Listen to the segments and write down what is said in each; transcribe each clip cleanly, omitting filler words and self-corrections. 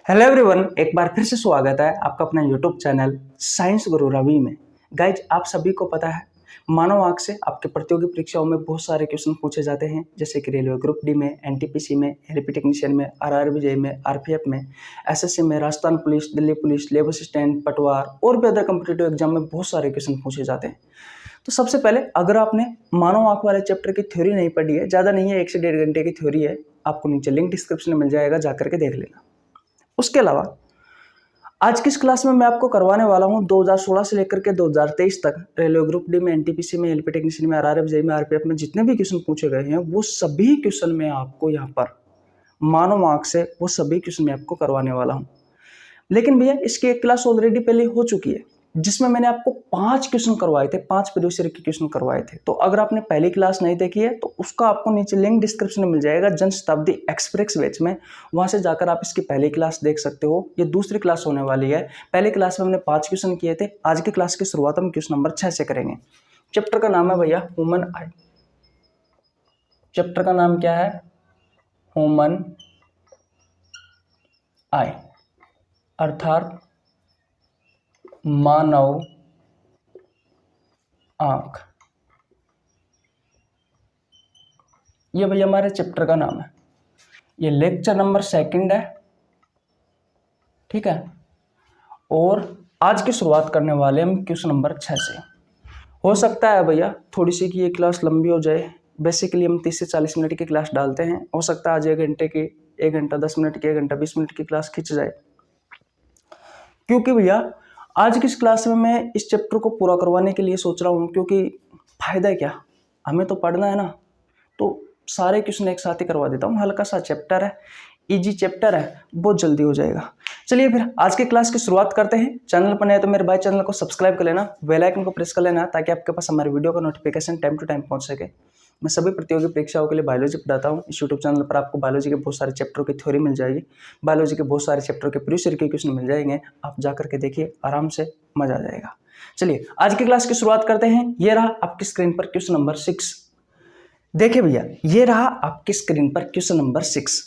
Hello everyone, एक बार फिर से स्वागत है आपका अपना यूट्यूब चैनल साइंस गुरु रवि में। गाइज, आप सभी को पता है मानव आंख से आपके प्रतियोगी परीक्षाओं में बहुत सारे क्वेश्चन पूछे जाते हैं, जैसे कि रेलवे ग्रुप डी में, एनटीपीसी में, एलपी टेक्नीशियन में, आरआरबी में, आरपीएफ में, एसएससी में, Rajasthan police, Delhi police, labour assistant, पटवार और भी अदर कॉम्पिटिटिव एग्जाम में बहुत सारे क्वेश्चन पूछे जाते हैं। तो सबसे पहले, अगर आपने मानव आंख वाले चैप्टर की थ्योरी नहीं पढ़ी है, ज़्यादा नहीं है, 1 से 1.5 घंटे की थ्योरी है, आपको नीचे लिंक डिस्क्रिप्शन में मिल जाएगा, जाकर के देख लेना। उसके अलावा आज की इस क्लास में मैं आपको करवाने वाला हूं 2016 से लेकर के 2023 तक रेलवे ग्रुप डी में, एनटीपीसी में, एलपी टेक्नीशियन में, आरआरबी में, आरपीएफ में जितने भी क्वेश्चन पूछे गए हैं वो सभी क्वेश्चन में आपको यहाँ पर मानव आंख से वो सभी क्वेश्चन मैं आपको करवाने वाला हूँ। लेकिन भैया, इसकी एक क्लास ऑलरेडी पहले हो चुकी है जिसमें मैंने आपको 5 क्वेश्चन करवाए थे, 5 प्रीवियस ईयर के क्वेश्चन करवाए थे। तो अगर आपने पहली क्लास नहीं देखी है तो उसका आपको नीचे लिंक डिस्क्रिप्शन में मिल जाएगा, जन शताब्दी एक्सप्रेस बैच में, वहां से जाकर आप इसकी पहली क्लास देख सकते हो। ये दूसरी क्लास होने वाली है। पहली क्लास में हमने 5 क्वेश्चन किए थे। आज की क्लास की शुरुआत हम क्वेश्चन नंबर 6 से करेंगे। चैप्टर का नाम है भैया ह्यूमन आई। चैप्टर का नाम क्या है? ह्यूमन आई, अर्थात मानव आंख। ये भैया हमारे चैप्टर का नाम है। ये लेक्चर नंबर 2 है, ठीक है। और आज की शुरुआत करने वाले हम क्वेश्चन नंबर 6 से। हो सकता है भैया थोड़ी सी की ये क्लास लंबी हो जाए। बेसिकली हम 30 से 40 मिनट की क्लास डालते हैं। हो सकता है आज 1 घंटे की, 1 घंटा 10 मिनट की, 1 घंटा 20 मिनट की क्लास खिंच जाए, क्योंकि भैया आज की इस क्लास में मैं इस चैप्टर को पूरा करवाने के लिए सोच रहा हूँ। क्योंकि फायदा क्या, हमें तो पढ़ना है ना, तो सारे क्वेश्चन एक साथ ही करवा देता हूँ। हल्का सा चैप्टर है, इजी चैप्टर है, बहुत जल्दी हो जाएगा। चलिए फिर आज के क्लास की शुरुआत करते हैं। चैनल पर नए तो मेरे भाई चैनल को सब्सक्राइब कर लेना, बेल आइकन को प्रेस कर लेना, ताकि आपके पास हमारे वीडियो का नोटिफिकेशन टाइम टू टाइम पहुंच सके। मैं सभी प्रतियोगी परीक्षाओं के लिए बायोलॉजी पढ़ाता हूँ। इस यूट्यूब चैनल पर आपको बायोलॉजी के बहुत सारे चैप्टरों की थ्योरी मिल जाएगी, बायोलॉजी के बहुत सारे चैप्टरों के प्रीवियस ईयर के क्वेश्चन मिल जाएंगे। आप जा करके देखिए, आराम से मजा आ जाएगा। चलिए आज की क्लास की शुरुआत करते हैं। ये रहा आपकी स्क्रीन पर क्वेश्चन नंबर 6। देखिए भैया, ये रहा आपकी स्क्रीन पर क्वेश्चन नंबर 6।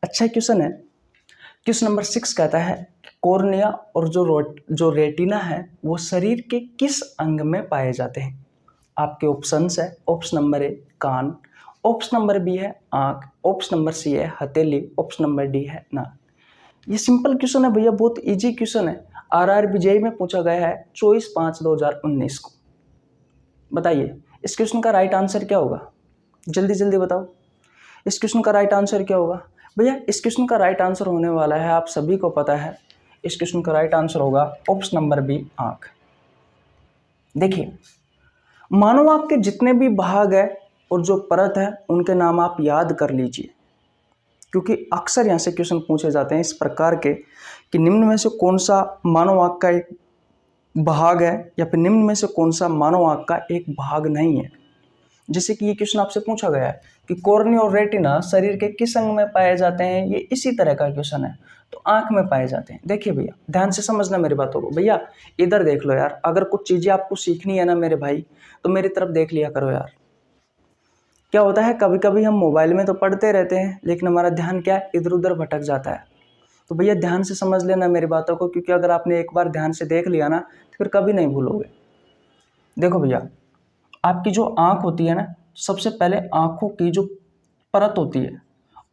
अच्छा क्वेश्चन है। क्वेश्चन नंबर 6 कहता है कॉर्निया और जो रेटिना है वो शरीर के किस अंग में पाए जाते हैं? आपके ऑप्शंस है। ऑप्शन नंबर ए कान, ऑप्शन नंबर बी है आंख, ऑप्शन नंबर सी है हथेली, ऑप्शन नंबर डी है नाक। ये सिंपल क्वेश्चन है भैया, बहुत इजी क्वेश्चन है। आरआरबी जेईई में पूछा गया है 24/5/2019 को। बताइए इस क्वेश्चन का राइट आंसर क्या होगा? जल्दी जल्दी बताओ, इस क्वेश्चन का राइट आंसर क्या होगा? भैया इस क्वेश्चन का राइट आंसर होने वाला है, आप सभी को पता है, इस क्वेश्चन का राइट आंसर होगा ऑप्शन नंबर बी आंख। देखिए, मानव आंख के जितने भी भाग है और जो परत है उनके नाम आप याद कर लीजिए, क्योंकि अक्सर यहाँ से क्वेश्चन पूछे जाते हैं इस प्रकार के कि निम्न में से कौन सा मानव आंख का एक भाग है, या फिर निम्न में से कौन सा मानव आंख का एक भाग नहीं है। जैसे कि ये क्वेश्चन आपसे पूछा गया है कि कॉर्निया और रेटिना शरीर के किस अंग में पाए जाते हैं, ये इसी तरह का क्वेश्चन है, तो आंख में पाए जाते हैं। देखिए भैया, ध्यान से समझना मेरी बातों को। भैया इधर देख लो यार, अगर कुछ चीजें आपको सीखनी है ना मेरे भाई, तो मेरी तरफ देख लिया करो यार। क्या होता है, कभी कभी हम मोबाइल में तो पढ़ते रहते हैं, लेकिन हमारा ध्यान क्या है, इधर उधर भटक जाता है। तो भैया ध्यान से समझ लेना मेरी बातों को, क्योंकि अगर आपने एक बार ध्यान से देख लिया ना तो फिर कभी नहीं भूलोगे। देखो भैया, आपकी जो आंख होती है ना, सबसे पहले आंखों की जो परत होती है,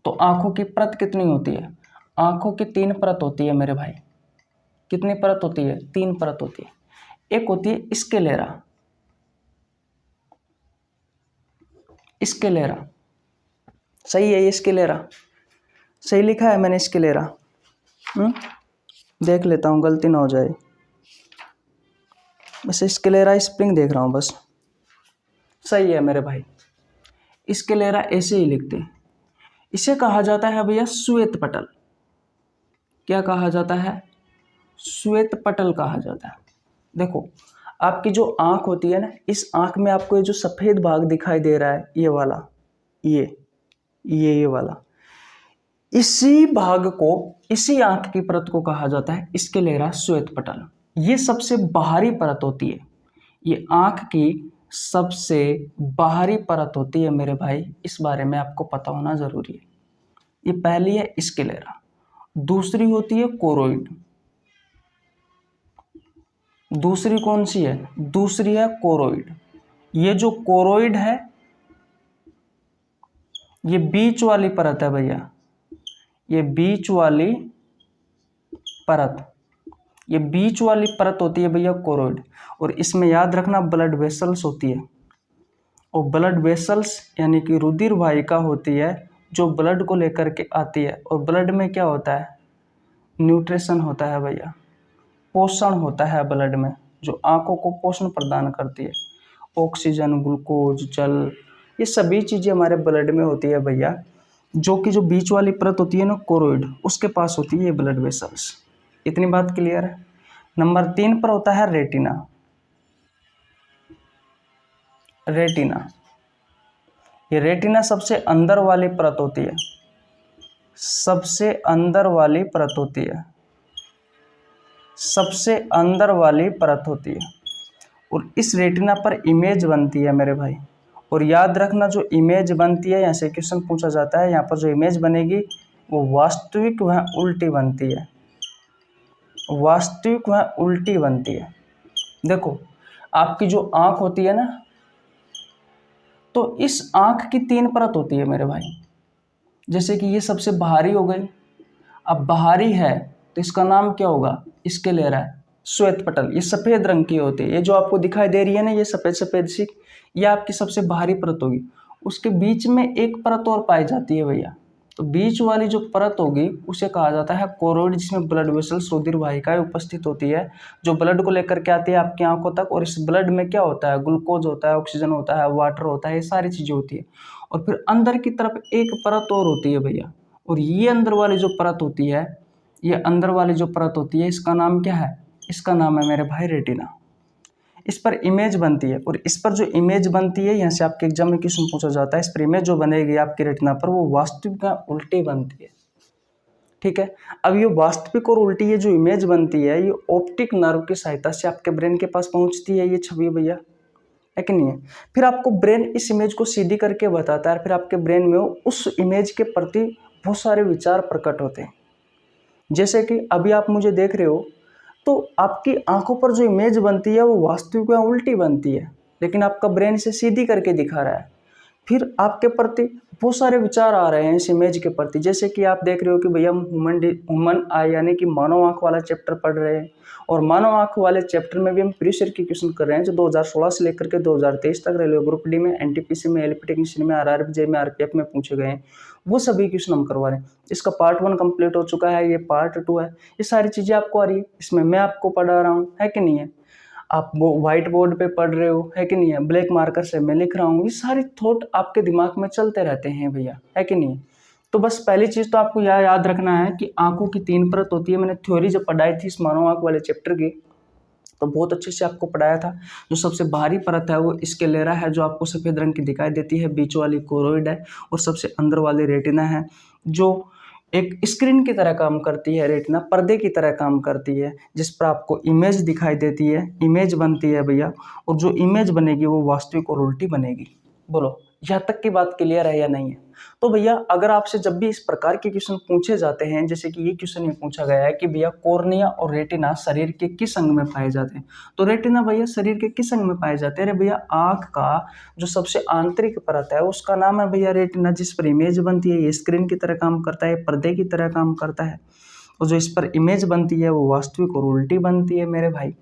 तो आंखों की परत कितनी होती है? आंखों की 3 परत होती है मेरे भाई। कितनी परत होती है? 3 परत होती है। एक होती है स्क्लेरा, स्क्लेरा सही है, ये स्क्लेरा सही लिखा है मैंने, स्क्लेरा। देख लेता हूँ गलती ना हो जाए, बस स्क्लेरा स्प्रिंग देख रहा हूँ बस। सही है मेरे भाई, स्क्लेरा ऐसे ही लिखते हैं। इसे कहा जाता है भैया श्वेत पटल। क्या कहा जाता है? श्वेत पटल कहा जाता है। देखो, आपकी जो आंख होती है ना, इस आंख में आपको ये जो सफेद भाग दिखाई दे रहा है, ये वाला, ये वाला, इसी भाग को, इसी आंख की परत को कहा जाता है स्क्लेरा श्वेत पटल। ये सबसे बाहरी परत होती है, ये आंख की सबसे बाहरी परत होती है मेरे भाई। इस बारे में आपको पता होना जरूरी है। ये पहली है स्क्लेरा, दूसरी होती है कोरोइड। दूसरी कौन सी है? दूसरी है कोरोइड। ये जो कोरोइड है ये बीच वाली परत है भैया, ये बीच वाली परत, ये बीच वाली परत होती है भैया कोरोइड। और इसमें याद रखना ब्लड वेसल्स होती है, और ब्लड वेसल्स यानी कि रुधिर वाहिका होती है जो ब्लड को लेकर के आती है। और ब्लड में क्या होता है? न्यूट्रिशन होता है भैया, पोषण होता है ब्लड में, जो आंखों को पोषण प्रदान करती है। ऑक्सीजन, ग्लूकोज, जल, ये सभी चीज़ें हमारे ब्लड में होती है भैया, जो कि जो बीच वाली परत होती है ना कोरोइड, उसके पास होती है ये ब्लड वेसल्स। इतनी बात क्लियर है। नंबर 3 पर होता है रेटिना। रेटिना, ये रेटिना सबसे अंदर वाली परत होती है, सबसे अंदर वाली परत होती है, सबसे अंदर वाली परत होती है। और इस रेटिना पर इमेज बनती है मेरे भाई। और याद रखना जो इमेज बनती है, यहाँ से क्वेश्चन पूछा जाता है, यहाँ पर जो इमेज बनेगी वो वास्तविक वह उल्टी बनती है, वास्तविक वह उल्टी बनती है। देखो आपकी जो आँख होती है ना, तो इस आँख की 3 परत होती है मेरे भाई। जैसे कि ये सबसे बाहरी हो गई। अब बाहरी है तो इसका नाम क्या होगा? इसके ले रहा है श्वेत पटल, ये सफ़ेद रंग की होती है। ये जो आपको दिखाई दे रही है ना, ये सफ़ेद सफ़ेद सी, ये आपकी सबसे बाहरी परत होगी। उसके बीच में एक परत और पाई जाती है भैया, तो बीच वाली जो परत होगी उसे कहा जाता है कोरोइड, जिसमें ब्लड वेसल्स, रुधिर वाहिकाएं उपस्थित होती है, जो ब्लड को लेकर के आती है आपकी आंखों तक। और इस ब्लड में क्या होता है? ग्लूकोज होता है, ऑक्सीजन होता है, वाटर होता है, ये सारी चीज़ें होती है। और फिर अंदर की तरफ एक परत और होती है भैया, और ये अंदर वाली जो परत होती है, ये अंदर वाली जो परत होती है, इसका नाम क्या है? इसका नाम है मेरे भाई रेटिना। इस पर इमेज बनती है, और इस पर जो इमेज बनती है, यहाँ से आपके एग्जाम में क्वेश्चन पूछा जाता है, इस पर इमेज जो बनेगी आपकी रेटिना पर, वो वास्तविक का उल्टी बनती है। ठीक है। अब ये वास्तविक और उल्टी ये जो इमेज बनती है, ये ऑप्टिक नर्व की सहायता से आपके ब्रेन के पास पहुंचती है, ये छवि भैया, है कि नहीं है? फिर आपको ब्रेन इस इमेज को सीधी करके बताता है, फिर आपके ब्रेन में उस इमेज के प्रति बहुत सारे विचार प्रकट होते हैं। जैसे कि अभी आप मुझे देख रहे हो, तो आपकी आंखों पर जो इमेज बनती है वो वास्तविक या उल्टी बनती है, लेकिन आपका ब्रेन इसे सीधी करके दिखा रहा है। फिर आपके प्रति बहुत सारे विचार आ रहे हैं इस इमेज के प्रति। जैसे कि आप देख रहे हो कि भैया हम ह्यूमन आई यानी कि मानव आंख वाला चैप्टर पढ़ रहे हैं, और मानव आंख वाले चैप्टर में भी हम प्रीवियस ईयर के क्वेश्चन कर रहे हैं, जो 2016 से लेकर के 2023 तक रेलवे ग्रुप डी में, एनटीपीसी में, एलपी टेक्नीशियन में, आरआरबी में, आरपीएफ में पूछे गए हैं, वो सभी क्वेश्चन हम करवा रहे हैं। इसका पार्ट 1 कंप्लीट हो चुका है, ये पार्ट 2 है। ये सारी चीज़ें आपको आ रही है, इसमें मैं आपको पढ़ा रहा हूँ, है कि नहीं है? आप वो व्हाइट बोर्ड पे पढ़ रहे हो, है कि नहीं है? ब्लैक मार्कर से मैं लिख रहा हूँ, ये सारी थॉट आपके दिमाग में चलते रहते हैं भैया, है कि नहीं? तो बस पहली चीज़ तो आपको यह याद रखना है कि आंखों की 3 परत होती है। मैंने थ्योरी जब पढ़ाई थी इस मानव आंख वाले चैप्टर की, तो बहुत अच्छे से आपको पढ़ाया था। जो सबसे बाहरी परत है वो स्क्लेरा है, जो आपको सफ़ेद रंग की दिखाई देती है, बीच वाली कोरोइड है, और सबसे अंदर वाली रेटिना है, जो एक स्क्रीन की तरह काम करती है। रेटिना पर्दे की तरह काम करती है, जिस पर आपको इमेज दिखाई देती है, इमेज बनती है भैया, और जो इमेज बनेगी वो वास्तविक और उल्टी बनेगी। बोलो यहाँ तक की बात क्लियर है या नहीं है? तो भैया अगर आपसे जब भी इस प्रकार के क्वेश्चन पूछे जाते हैं, जैसे कि ये क्वेश्चन में पूछा गया है कि भैया कॉर्निया और रेटिना शरीर के किस अंग में पाए जाते हैं, तो रेटिना भैया शरीर के किस अंग में पाए जाते हैं? अरे भैया आँख का जो सबसे आंतरिक परत है उसका नाम है भैया रेटिना, जिस पर इमेज बनती है, ये स्क्रीन की तरह काम करता है, पर्दे की तरह काम करता है, और जो इस पर इमेज बनती है वो वास्तविक और उल्टी बनती है मेरे भाई।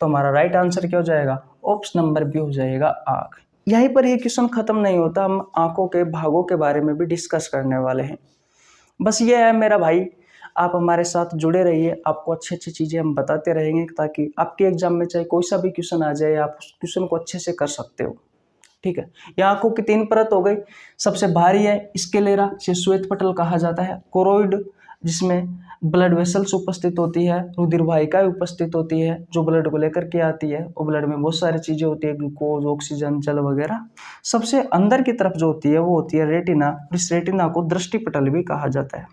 तो हमारा राइट आंसर क्या हो जाएगा? ऑप्शन नंबर बी हो जाएगा आँख। यहीं पर ये क्वेश्चन खत्म नहीं होता, हम आंखों के भागों के बारे में भी डिस्कस करने वाले हैं। बस ये है मेरा भाई, आप हमारे साथ जुड़े रहिए, आपको अच्छी अच्छी चीज़ें हम बताते रहेंगे, ताकि आपके एग्जाम में चाहे कोई सा भी क्वेश्चन आ जाए, आप उस क्वेश्चन को अच्छे से कर सकते हो। ठीक है। ये आंखों की 3 परत हो गई। सबसे भारी है स्क्लेरा, जिसे श्वेत पटल कहा जाता है। कोरोइड, जिसमें ब्लड वेसल्स उपस्थित होती है, रुधिर वाहिकाएं उपस्थित होती है, जो ब्लड को लेकर के आती है, और ब्लड में बहुत सारी चीज़ें होती है, ग्लूकोज, ऑक्सीजन, जल वगैरह। सबसे अंदर की तरफ जो होती है वो होती है रेटिना। इस रेटिना को दृष्टि पटल भी कहा जाता है,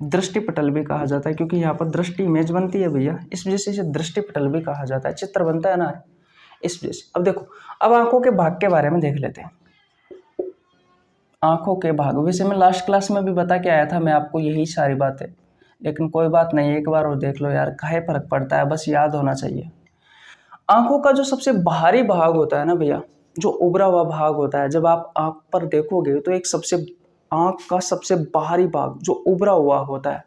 दृष्टि पटल भी कहा जाता है, क्योंकि यहाँ पर दृष्टि इमेज बनती है भैया, इस वजह से इसे दृष्टि पटल भी कहा जाता है, चित्र बनता है ना, इस वजह से। अब देखो, अब आंखों के भाग के बारे में देख लेते हैं। आंखों के भाग। वैसे मैं लास्ट क्लास में भी बता के आया था मैं आपको यही सारी बातें, लेकिन कोई बात नहीं, एक बार और देख लो यार, काहे फर्क पड़ता है, बस याद होना चाहिए। आंखों का जो सबसे बाहरी भाग होता है ना भैया, जो उभरा हुआ भाग होता है, जब आप आंख पर देखोगे तो एक सबसे आंख का सबसे बाहरी भाग जो उभरा हुआ होता है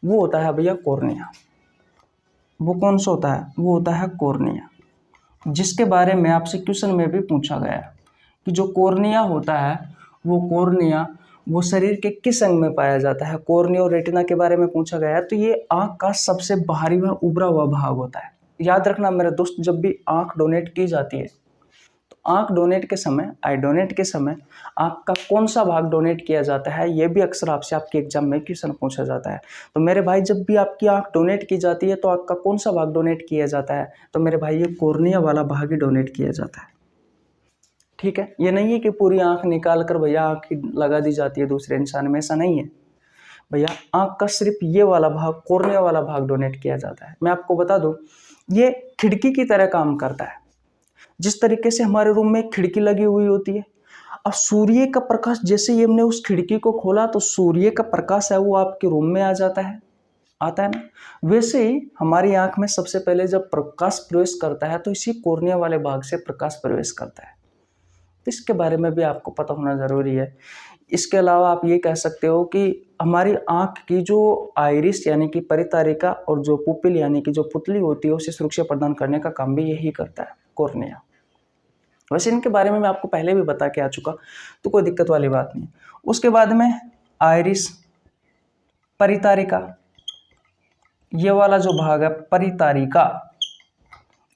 वो होता है भैया कॉर्निया। वो कौन सा होता है? वो होता है कॉर्निया, जिसके बारे में आपसे क्वेश्चन में भी पूछा गया है कि जो कॉर्निया होता है वो कॉर्निया वो शरीर के किस अंग में पाया जाता है। कॉर्निया और रेटिना के बारे में पूछा गया है, तो ये आंख का सबसे बाहरी व उभरा हुआ भाग होता है। याद रखना मेरे दोस्त, जब भी आंख डोनेट की जाती है तो आंख डोनेट के समय, आई डोनेट के समय आंख का कौन सा भाग डोनेट किया जाता है, ये भी अक्सर आपसे आपके एग्जाम में क्वेश्चन पूछा जाता है। तो मेरे भाई, जब भी आपकी आंख डोनेट की जाती है तो आंख का कौन सा भाग डोनेट किया जाता है? तो मेरे भाई ये कॉर्निया वाला भाग ही डोनेट किया जाता है। ठीक है, ये नहीं है कि पूरी आंख निकाल कर भैया आंख लगा दी जाती है दूसरे इंसान में, ऐसा नहीं है भैया। आंख का सिर्फ ये वाला भाग, कॉर्निया वाला भाग डोनेट किया जाता है। मैं आपको बता दूं, ये खिड़की की तरह काम करता है। जिस तरीके से हमारे रूम में एक खिड़की लगी हुई होती है, अब सूर्य का प्रकाश जैसे ही हमने उस खिड़की को खोला तो सूर्य का प्रकाश है वो आपके रूम में आ जाता है, आता है ना। वैसे ही हमारी आंख में सबसे पहले जब प्रकाश प्रवेश करता है तो इसी कॉर्निया वाले भाग से प्रकाश प्रवेश करता है। इसके बारे में भी आपको पता होना ज़रूरी है। इसके अलावा आप ये कह सकते हो कि हमारी आंख की जो आइरिस यानी कि परितारिका और जो पुपिल यानी कि जो पुतली होती है उसे सुरक्षा प्रदान करने का काम भी यही करता है, कॉर्निया। वैसे इनके बारे में मैं आपको पहले भी बता के आ चुका, तो कोई दिक्कत वाली बात नहीं। उसके बाद में आइरिस, परितारिका, ये वाला जो भाग है परितारिका,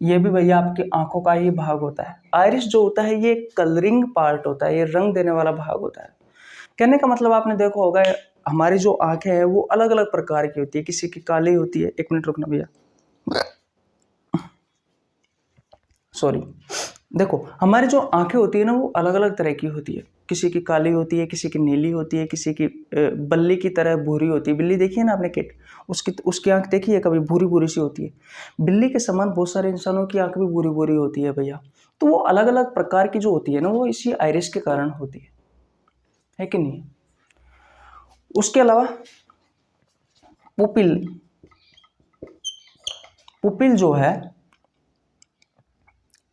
ये भी भैया आपकी आंखों का ही भाग होता है। आइरिस जो होता है ये कलरिंग पार्ट होता है, ये रंग देने वाला भाग होता है। कहने का मतलब आपने देखा होगा हमारी जो आंखें हैं वो अलग अलग प्रकार की होती है, किसी की काली होती है, एक मिनट रुकना भैया, सॉरी। देखो हमारी जो आंखें होती है ना वो अलग अलग तरह की होती है, किसी की काली होती है, किसी की नीली होती है, किसी की बल्ली की तरह भूरी होती है। बिल्ली देखी है ना आपने किट, उसकी आंख देखी है कभी? भूरी भूरी सी होती है। बिल्ली के समान बहुत सारे इंसानों की आंख भी भूरी भूरी होती है भैया। तो वो अलग अलग प्रकार की जो होती है ना वो इसी आइरिस के कारण होती है कि नहीं। उसके अलावा पुपिल, पुपिल जो है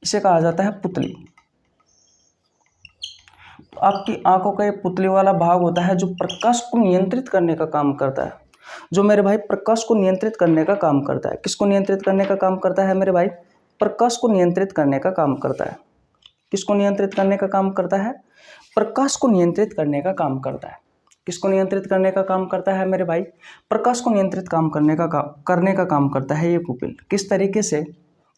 इसे कहा जाता है पुतली। तो आपकी आंखों का ये पुतली वाला भाग होता है जो प्रकाश को नियंत्रित करने का काम करता है, जो मेरे भाई प्रकाश को नियंत्रित करने का काम करता है। किसको नियंत्रित करने का काम करता है मेरे भाई? प्रकाश को नियंत्रित करने का काम करता है। किसको नियंत्रित करने का काम करता है? प्रकाश को नियंत्रित करने का काम करता है। किसको नियंत्रित करने का काम करता है मेरे भाई? प्रकाश को नियंत्रित करने का काम करता है ये पुपिल। किस तरीके से?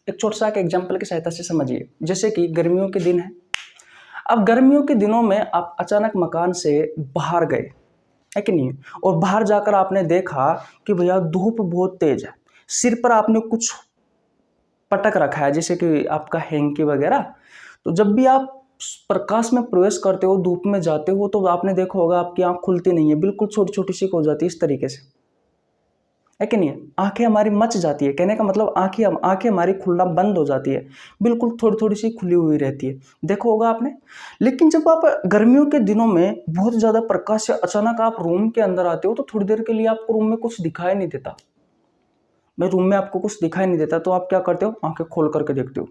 एक छोटा सा एग्जाम्पल की सहायता से समझिए। जैसे कि गर्मियों के दिन है, अब गर्मियों के दिनों में आप अचानक मकान से बाहर गए, है कि नहीं, और बाहर जाकर आपने देखा कि भैया धूप बहुत तेज है, सिर पर आपने कुछ पटक रखा है जैसे कि आपका हैंकी वगैरह। तो जब भी आप प्रकाश में प्रवेश करते हो, धूप में जाते हो, तो आपने देखा होगा आपकी आंख खुलती नहीं है, बिल्कुल छोटी छोटी सी हो जाती है इस तरीके से, है कि नहीं। आंखें हमारी मच जाती है, कहने का मतलब आंखें हमारी खुलना बंद हो जाती है, बिल्कुल थोड़ी थोड़ी सी खुली हुई रहती है, देखो होगा आपने। लेकिन जब आप गर्मियों के दिनों में बहुत ज़्यादा प्रकाश से अचानक आप रूम के अंदर आते हो तो थोड़ी देर के लिए आपको रूम में कुछ दिखाई नहीं देता। भाई रूम में आपको कुछ दिखाई नहीं देता तो आप क्या करते हो? आंखें खोल करके देखते हो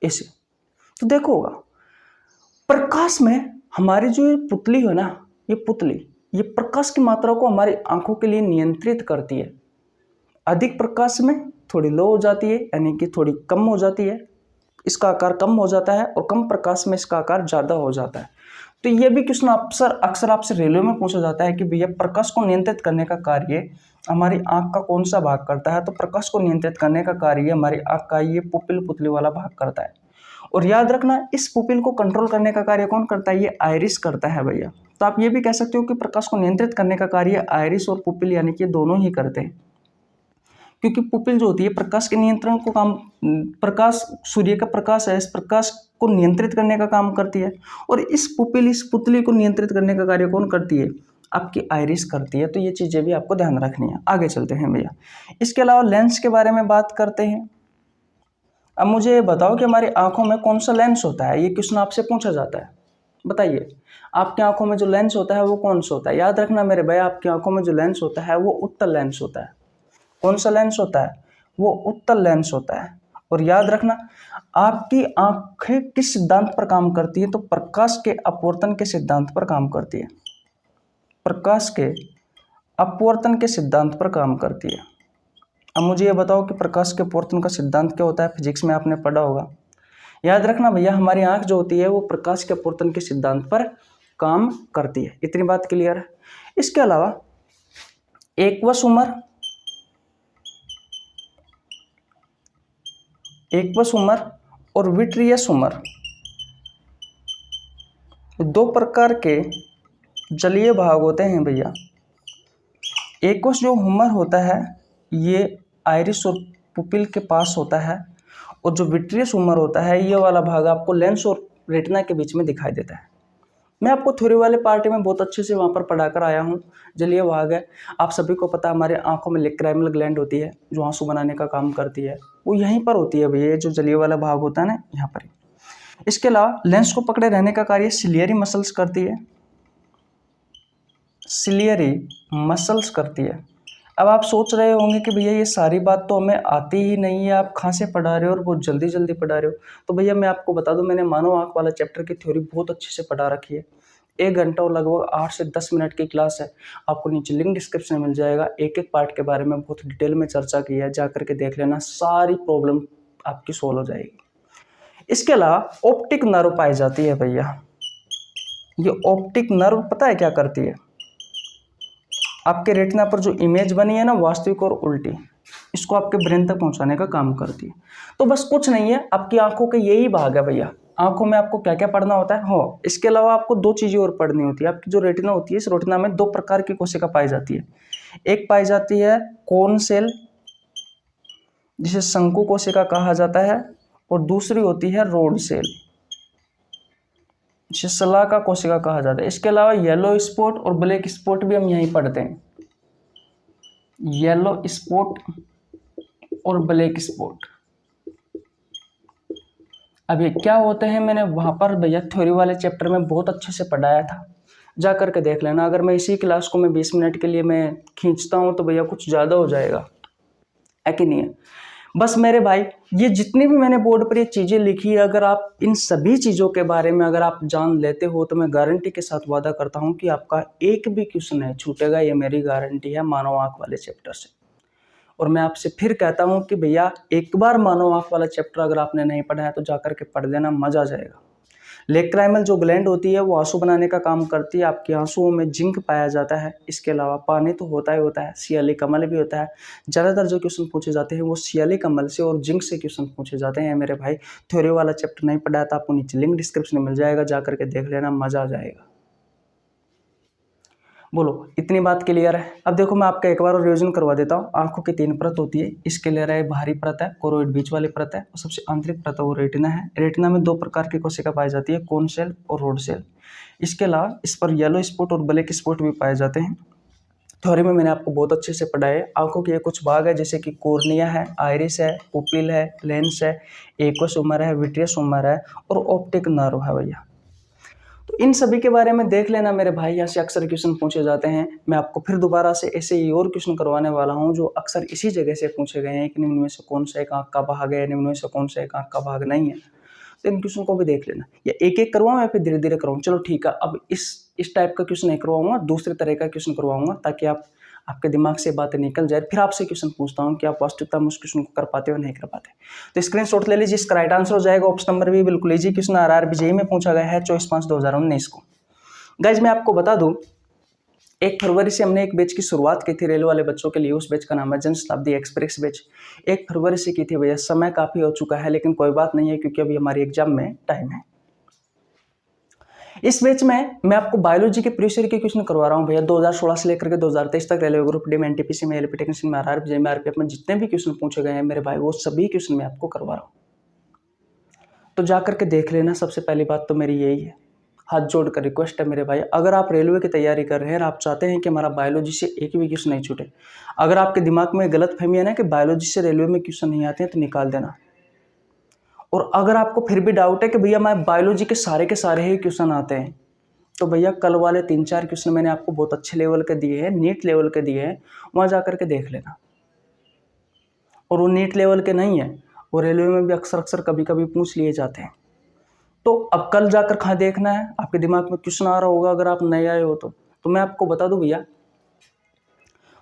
ऐसे। तो देखो होगा प्रकाश में हमारी जो ये पुतली है ना, ये पुतली ये प्रकाश की मात्रा को हमारी आंखों के लिए नियंत्रित करती है। अधिक प्रकाश में थोड़ी लो हो जाती है, यानी कि थोड़ी कम हो जाती है, इसका आकार कम हो जाता है, और कम प्रकाश में इसका आकार ज़्यादा हो जाता है। तो ये भी क्वेश्चन अक्सर आपसे रेलवे में पूछा जाता है कि भैया प्रकाश को नियंत्रित करने का कार्य हमारी आंख का कौन सा भाग करता है? तो प्रकाश को नियंत्रित करने का कार्य हमारी आंख का ये पुपिल, पुतली वाला भाग करता है। और याद रखना इस पुपिल को कंट्रोल करने का कार्य कौन करता है? ये आइरिस करता है भैया। तो आप ये भी कह सकते हो कि प्रकाश को नियंत्रित करने का कार्य आइरिस और पुपिल यानी कि दोनों ही करते हैं, क्योंकि पुपिल जो होती है प्रकाश के नियंत्रण को काम, प्रकाश सूर्य का प्रकाश है, इस प्रकाश को नियंत्रित करने का काम करती है। और इस पुतली को नियंत्रित करने का कार्य कौन करती है? आपकी आइरिस करती है। तो ये चीज़ें भी आपको ध्यान रखनी है। आगे चलते हैं भैया, इसके अलावा लेंस के बारे में बात करते हैं। अब मुझे ये बताओ कि हमारी आंखों में कौन सा लेंस होता है? ये क्वेश्चन आपसे पूछा जाता है। बताइए, आपकी आंखों में जो लेंस होता है वो कौन सा होता है? याद रखना मेरे भाई, आपकी आंखों में जो लेंस होता है वो उत्तल लेंस होता है। कौन सा लेंस होता है? वो उत्तल लेंस होता है। और याद रखना, आपकी आंखें किस सिद्धांत पर काम करती है? तो प्रकाश के अपवर्तन के सिद्धांत पर काम करती है। प्रकाश के अपवर्तन के सिद्धांत पर काम करती है। अब मुझे ये बताओ कि प्रकाश के अपवर्तन का सिद्धांत क्या होता है? फिजिक्स में आपने पढ़ा होगा। याद रखना भैया, हमारी आंख जो होती है वो प्रकाश के अपवर्तन के सिद्धांत पर काम करती है। इतनी बात क्लियर है। इसके अलावा एक्वस उमर और विट्रियस उमर, दो प्रकार के जलीय भाग होते हैं भैया। एक्वस जो उमर होता है ये आइरिस और पुपिल के पास होता है, और जो विट्रियस उमर होता है ये वाला भाग आपको लेंस और रेटिना के बीच में दिखाई देता है। मैं आपको थ्योरी वाले पार्ट में बहुत अच्छे से वहाँ पर पढ़ाकर आया हूँ। जलीय भाग है, आप सभी को पता है, हमारे आंखों में लेक्राइमल ग्लैंड होती है जो आंसू बनाने का काम करती है, वो यहीं पर होती है भैया। जो जलीय वाला भाग होता है ना, यहाँ पर। इसके अलावा लेंस को पकड़े रहने का कार्य सिलियरी मसल्स करती है। सिलियरी मसल्स करती है। अब आप सोच रहे होंगे कि भैया ये सारी बात तो हमें आती ही नहीं है, आप कहाँ से पढ़ा रहे हो और बहुत जल्दी जल्दी पढ़ा रहे हो। तो भैया मैं आपको बता दूं, मैंने मानव आंख वाला चैप्टर की थ्योरी बहुत अच्छे से पढ़ा रखी है। 1 घंटा और लगभग 8 से 10 मिनट की क्लास है। आपको नीचे लिंक डिस्क्रिप्शन में मिल जाएगा। एक एक पार्ट के बारे में बहुत डिटेल में चर्चा की है, जा करके देख लेना, सारी प्रॉब्लम आपकी सोल्व हो जाएगी। इसके अलावा ऑप्टिक नर्व पाई जाती है भैया। ये ऑप्टिक नर्व पता है क्या करती है? आपके रेटिना पर जो इमेज बनी है ना, वास्तविक और उल्टी, इसको आपके ब्रेन तक पहुंचाने का काम करती है। तो बस कुछ नहीं है, आपकी आंखों के यही भाग है भैया। आंखों में आपको क्या क्या पढ़ना होता है? हो, इसके अलावा आपको 2 चीजें और पढ़नी होती है। आपकी जो रेटिना होती है, इस रेटिना में 2 प्रकार की कोशिका पाई जाती है। एक पाई जाती है कोन सेल, जिसे शंकु कोशिका कहा जाता है, और दूसरी होती है रोड सेल, जिसे शलाका कोशिका कहा जाता है। इसके अलावा येलो स्पॉट और ब्लैक स्पॉट भी हम यहीं पढ़ते हैं। येलो स्पॉट और ब्लैक स्पॉट, अब ये क्या होते हैं मैंने वहां पर भैया थ्योरी वाले चैप्टर में बहुत अच्छे से पढ़ाया था, जा करके देख लेना। अगर मैं इसी क्लास को मैं 20 मिनट के लिए मैं खींचता हूँ तो भैया कुछ ज़्यादा हो जाएगा, है कि नहीं है? बस मेरे भाई, ये जितनी भी मैंने बोर्ड पर ये चीज़ें लिखी है, अगर आप इन सभी चीज़ों के बारे में अगर आप जान लेते हो तो मैं गारंटी के साथ वादा करता हूँ कि आपका एक भी क्वेश्चन है छूटेगा, ये मेरी गारंटी है मानव आंख वाले चैप्टर से। और मैं आपसे फिर कहता हूँ कि भैया एक बार मानव आंख वाला चैप्टर अगर आपने नहीं पढ़ा है तो जाकर के पढ़ लेना, मजा आ जाएगा। लेक्राइमल जो ग्लैंड होती है वो आंसू बनाने का काम करती है। आपके आंसुओं में जिंक पाया जाता है। इसके अलावा पानी तो होता ही होता है, सियाली कमल भी होता है। ज़्यादातर जो क्वेश्चन पूछे जाते हैं वो सियाली कमल से और जिंक से क्वेश्चन पूछे जाते हैं मेरे भाई। थ्योरी वाला चैप्टर नहीं पढ़ा था, आपको नीचे लिंक डिस्क्रिप्शन में मिल जाएगा, जा करके देख लेना, मजा आ जाएगा। बोलो, इतनी बात क्लियर है? अब देखो मैं आपका एक बार और रिवीजन करवा देता हूँ। आंखों की 3 परत होती है। इसके लिए है बाहरी परत है, कोरोइड बीच वाली परत है, और सबसे आंतरिक परत है वो रेटिना है। रेटिना में 2 प्रकार की कोशिका पाई जाती है, कोन सेल और रोड सेल। इसके अलावा इस पर येलो स्पॉट और ब्लैक स्पॉट भी पाए जाते हैं। थ्योरी में मैंने आपको बहुत अच्छे से पढ़ाया है। आंखों के ये कुछ भाग है, जैसे कि कॉर्निया है, आइरिस है, पुपिल है, लेंस है, एक्वस उमर है, विट्रियस उमर है, और ऑप्टिक नर्व है भैया। तो इन सभी के बारे में देख लेना मेरे भाई, यहाँ से अक्सर क्वेश्चन पूछे जाते हैं। मैं आपको फिर दोबारा से ऐसे ही और क्वेश्चन करवाने वाला हूँ जो अक्सर इसी जगह से पूछे गए हैं कि निम्न में से कौन सा एक आंख का भाग है, निम्न में से कौन सा एक आंख का भाग नहीं है। तो इन क्वेश्चन को भी देख लेना, या एक एक करवाऊँ या फिर धीरे धीरे करवाऊँ? चलो ठीक है, अब इस टाइप का क्वेश्चन नहीं करवाऊंगा, दूसरे तरह का क्वेश्चन करवाऊंगा, ताकि आपके दिमाग से बातें निकल जाए। फिर आपसे क्वेश्चन पूछता हूँ कि आप वास्तविकता में उस क्वेश्चन को कर पाते हो नहीं कर पाते। तो स्क्रीनशॉट ले लीजिए, इसका राइट आंसर हो जाएगा ऑप्शन नंबर बी। बिल्कुल इजी क्वेश्चन RRB जेईई में पूछा गया है 24/5/2019 को। गाइज मैं आपको बता दूं, 1 फरवरी से हमने एक बैच की शुरुआत की थी रेलवे वाले बच्चों के लिए। उस बैच का नाम है जन शताब्दी एक्सप्रेस बैच। 1 फरवरी से की थी भैया। समय काफ़ी हो चुका है, लेकिन कोई बात नहीं है, क्योंकि अभी हमारी एग्जाम में टाइम है। इस बैच में मैं आपको बायोलॉजी के प्रीवियस ईयर के क्वेश्चन करवा रहा हूँ भैया। 2016 से लेकर के 2023 तक रेलवे ग्रुप डी में, एनटीपीसी में, एलपी टेक्नीशियन में, RRB जेईई में, RPF में जितने भी क्वेश्चन पूछे गए हैं मेरे भाई, वो सभी क्वेश्चन मैं आपको करवा रहा हूँ। तो जाकर के देख लेना। सबसे पहली बात तो मेरी यही है, हाथ जोड़कर रिक्वेस्ट है मेरे भाई, अगर आप रेलवे की तैयारी कर रहे हैं और आप चाहते हैं कि हमारा बायोलॉजी से एक भी क्वेश्चन नहीं छूटे, अगर आपके दिमाग में गलत फहमी है ना कि बायोलॉजी से रेलवे में क्वेश्चन नहीं आते हैं, तो निकाल देना। और अगर आपको फिर भी डाउट है कि भैया मैं बायोलॉजी के सारे ही क्वेश्चन आते हैं, तो भैया कल वाले 3-4 क्वेश्चन मैंने आपको बहुत अच्छे लेवल के दिए हैं, नीट लेवल के दिए हैं, वहाँ जा कर के देख लेना। और वो नीट लेवल के नहीं है, वो रेलवे में भी अक्सर कभी कभी पूछ लिए जाते हैं। तो अब कल जाकर कहाँ देखना है, आपके दिमाग में क्वेश्चन आ रहा होगा अगर आप नए आए हो तो मैं आपको बता दूं भैया,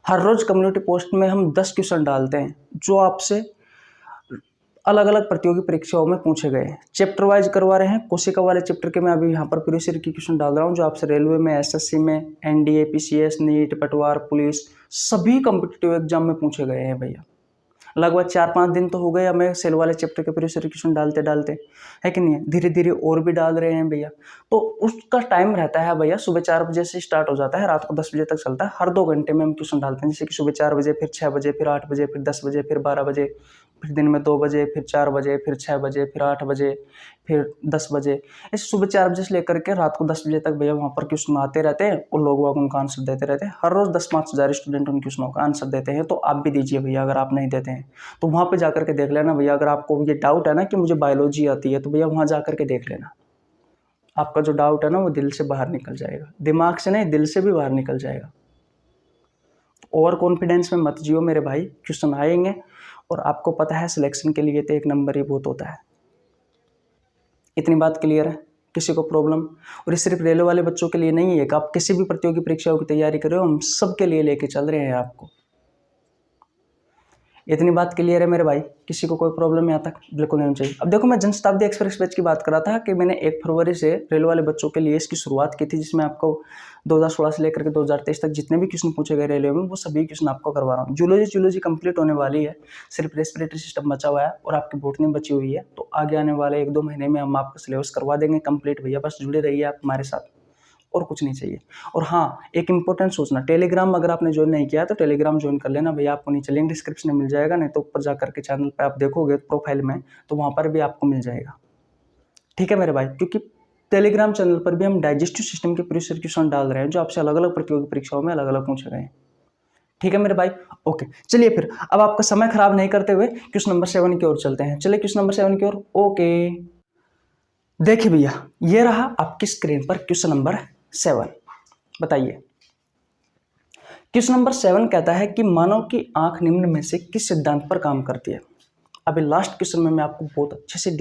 हर रोज कम्युनिटी पोस्ट में हम 10 क्वेश्चन डालते हैं जो आपसे अलग अलग प्रतियोगी परीक्षाओं में पूछे गए हैं। चैप्टर वाइज करवा रहे हैं, कोशिका वाले चैप्टर के मैं अभी यहाँ पर प्रीवियस ईयर की क्वेश्चन डाल रहा हूँ जो आपसे रेलवे में, एसएससी में, एनडीए, पीसीएस, नीट, पटवार, पुलिस, सभी कॉम्पिटिटिव एग्जाम में पूछे गए हैं भैया। लगभग 4-5 दिन तो हो गए हमें सेल वाले चैप्टर के प्रीवियस ईयर क्वेश्चन डालते डालते, है कि नहीं है। धीरे धीरे और भी डाल रहे हैं भैया। तो उसका टाइम रहता है भैया, सुबह 4 बजे से स्टार्ट हो जाता है, रात को 10 बजे तक चलता है। हर 2 घंटे में हम क्वेश्चन डालते हैं, जैसे कि सुबह 4 बजे, फिर 6 बजे, फिर 8 बजे, फिर 10 बजे, फिर 12 बजे, फिर दिन में 2 बजे, फिर 4 बजे, फिर 6 बजे, फिर 8 बजे, फिर 10 बजे। ऐसे सुबह 4 बजे से लेकर के रात को 10 बजे तक भैया वहाँ पर क्वेश्चन आते रहते हैं और लोग वहाँ उनका आंसर देते रहते हैं। हर रोज़ 10-5 हज़ार स्टूडेंट उन क्वेश्चनों का आंसर देते हैं। तो आप भी दीजिए भैया, अगर आप नहीं देते हैं तो वहाँ पर जाकर के देख लेना भैया। अगर आपको ये डाउट है ना कि मुझे बायोलॉजी आती है, तो भैया वहाँ जा करके देख लेना। आपका जो डाउट है ना वो दिल से बाहर निकल जाएगा, दिमाग से नहीं, दिल से भी बाहर निकल जाएगा। ओवर कॉन्फिडेंस में मत जियो मेरे भाई, क्वेश्चन आएंगे और आपको पता है सिलेक्शन के लिए तो 1 नंबर ही बहुत होता है। इतनी बात क्लियर है, किसी को प्रॉब्लम? और ये सिर्फ रेलवे वाले बच्चों के लिए नहीं है कि आप किसी भी प्रतियोगी परीक्षाओं की तैयारी कर रहे हो, हम सब के लिए लेके चल रहे हैं आपको। इतनी बात क्लियर है मेरे भाई, किसी को कोई प्रॉब्लम यहाँ तक बिल्कुल नहीं चाहिए। अब देखो, मैं जनशताब्दी एक्सप्रेस बैच की बात कर रहा था कि मैंने 1 फरवरी से रेलवे वाले बच्चों के लिए इसकी शुरुआत की थी, जिसमें आपको 2016 से लेकर के 2023 तक जितने भी क्वेश्चन पूछे गए रेलवे में, वो सभी क्वेश्चन आपको करवा रहा हूँ। जूलॉजी कंप्लीट होने वाली है, सिर्फ रेस्पिरेटरी सिस्टम बचा हुआ है और आपकी बॉटनी बची हुई है। तो आगे आने वाले 1-2 महीने में हम आपका सिलेबस करवा देंगे कंप्लीट भैया, बस जुड़े रहिए आप हमारे साथ, और कुछ नहीं चाहिए। और हाँ, एक इंपॉर्टेंट सूचना, टेलीग्राम अगर आपने ज्वाइन नहीं किया तो टेलीग्राम ज्वाइन कर लेना भैया। आपको नीचे लिंक डिस्क्रिप्शन में मिल जाएगा, नहीं तो ऊपर जाकर के चैनल पे आप देखोगे प्रोफाइल में, तो वहाँ पर भी आपको मिल जाएगा। ठीक है मेरे भाई, क्योंकि टेलीग्राम चैनल पर भी हम डाइजेस्टिव सिस्टम के प्रीवियस क्वेश्चन डाल रहे हैं जो आपसे अलग अलग प्रतियोगी परीक्षाओं में अलग अलग पूछे गए हैं। ठीक है मेरे भाई, ओके। चलिए फिर अब आपका समय खराब नहीं करते हुए क्वेश्चन नंबर 7 की ओर चलते हैं। चलिए क्वेश्चन नंबर 7 की ओर। ओके, देखिए भैया, ये रहा आपकी स्क्रीन पर क्वेश्चन नंबर 7। बताइए, क्वेश्चन नंबर 7 कहता है कि मानव की आंख निम्न में से किस सिद्धांत पर काम करती है। अभी लास्ट क्वेश्चन में मैं आपको बहुत अच्छे से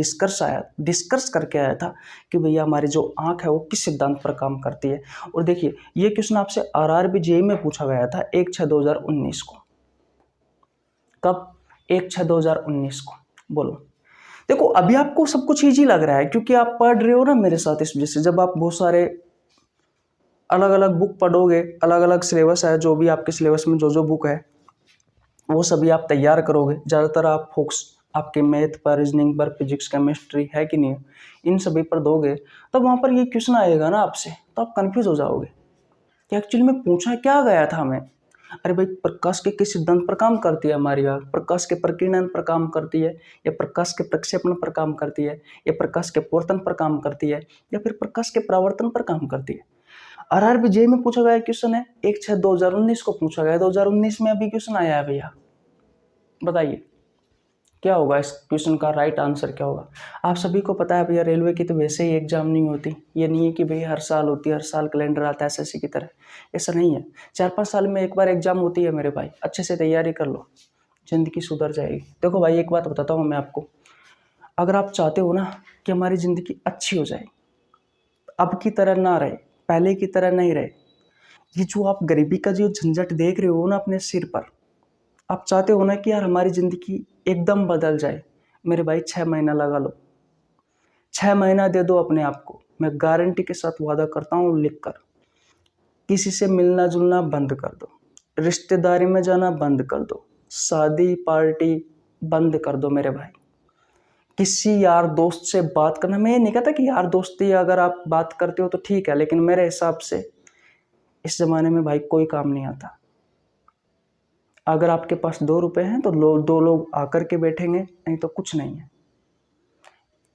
डिस्कस करके आया था कि भैया हमारी जो आंख है वो किस सिद्धांत पर काम करती है। और देखिए, ये क्वेश्चन आपसे आरआरबी जेईई में पूछा गया था 1/6/2019 को। कब? 1/6/2019 को। बोलो, देखो अभी आपको सब कुछ ईजी लग रहा है क्योंकि आप पढ़ रहे हो ना मेरे साथ। इस वजह से जब आप बहुत सारे अलग अलग बुक पढ़ोगे, अलग अलग सिलेबस है, जो भी आपके सिलेबस में जो बुक है वो सभी आप तैयार करोगे। ज़्यादातर आप फोकस आपके मैथ पर, रीजनिंग पर, फिजिक्स, केमिस्ट्री, है कि नहीं, इन सभी पर दोगे, तब वहाँ पर ये क्वेश्चन आएगा ना आपसे, तो आप कंफ्यूज हो जाओगे कि एक्चुअली में पूछा क्या गया था हमें। अरे भाई, प्रकाश के किस सिद्धांत पर काम करती है हमारी आँख? प्रकाश के प्रकीर्णन पर काम करती है, या प्रकाश के प्रक्षेपण पर काम करती है, या प्रकाश के अपवर्तन पर काम करती है, या फिर प्रकाश के परावर्तन पर काम करती है? आरआरबी जेईई में पूछा गया क्वेश्चन है, 1/6/2019 को पूछा गया। 2019 में अभी क्वेश्चन आया है भैया। बताइए क्या होगा इस क्वेश्चन का राइट आंसर, क्या होगा? आप सभी को पता है भैया, रेलवे की तो वैसे ही एग्जाम नहीं होती। ये नहीं है कि भैया हर साल होती है, हर साल कैलेंडर आता है एसएससी की तरह, ऐसा नहीं है। 4-5 साल में एक बार एग्जाम होती है मेरे भाई। अच्छे से तैयारी कर लो, जिंदगी सुधर जाएगी। देखो भाई, एक बात बताता हूँ मैं आपको, अगर आप चाहते हो ना कि हमारी ज़िंदगी अच्छी हो जाए, अब की तरह ना रहे, पहले की तरह नहीं रहे, ये जो आप गरीबी का जो झंझट देख रहे हो ना अपने सिर पर, आप चाहते हो ना कि यार हमारी ज़िंदगी एकदम बदल जाए, मेरे भाई 6 महीना लगा लो। 6 महीना दे दो अपने आप को, मैं गारंटी के साथ वादा करता हूँ लिख कर। किसी से मिलना जुलना बंद कर दो, रिश्तेदारी में जाना बंद कर दो, शादी पार्टी बंद कर दो मेरे भाई। किसी यार दोस्त से बात करना, मैं ये नहीं कहता कि यार दोस्ती अगर आप बात करते हो तो ठीक है, लेकिन मेरे हिसाब से इस ज़माने में भाई कोई काम नहीं आता। अगर आपके पास 2 रुपए हैं तो 2 लोग आकर के बैठेंगे, नहीं तो कुछ नहीं है।